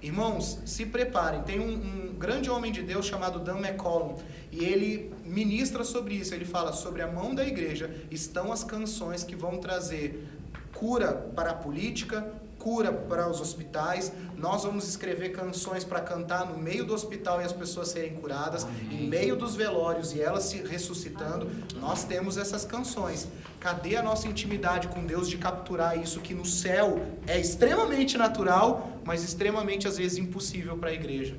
Irmãos, se preparem. Tem um grande homem de Deus chamado Dan McCollum, e ele ministra sobre isso. Ele fala sobre a mão da igreja estão as canções que vão trazer cura para a política, cura para os hospitais. Nós vamos escrever canções para cantar no meio do hospital e as pessoas serem curadas, Amém. Em meio dos velórios e elas se ressuscitando. Nós temos essas canções. Cadê a nossa intimidade com Deus de capturar isso que no céu é extremamente natural, mas extremamente às vezes impossível para a igreja?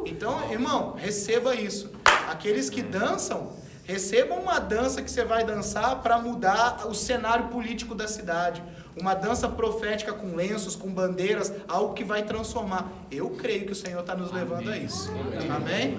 Então, irmão, receba isso. Aqueles que dançam, recebam uma dança que você vai dançar para mudar o cenário político da cidade. Uma dança profética com lenços, com bandeiras, algo que vai transformar. Eu creio que o Senhor está nos levando a isso. Amém?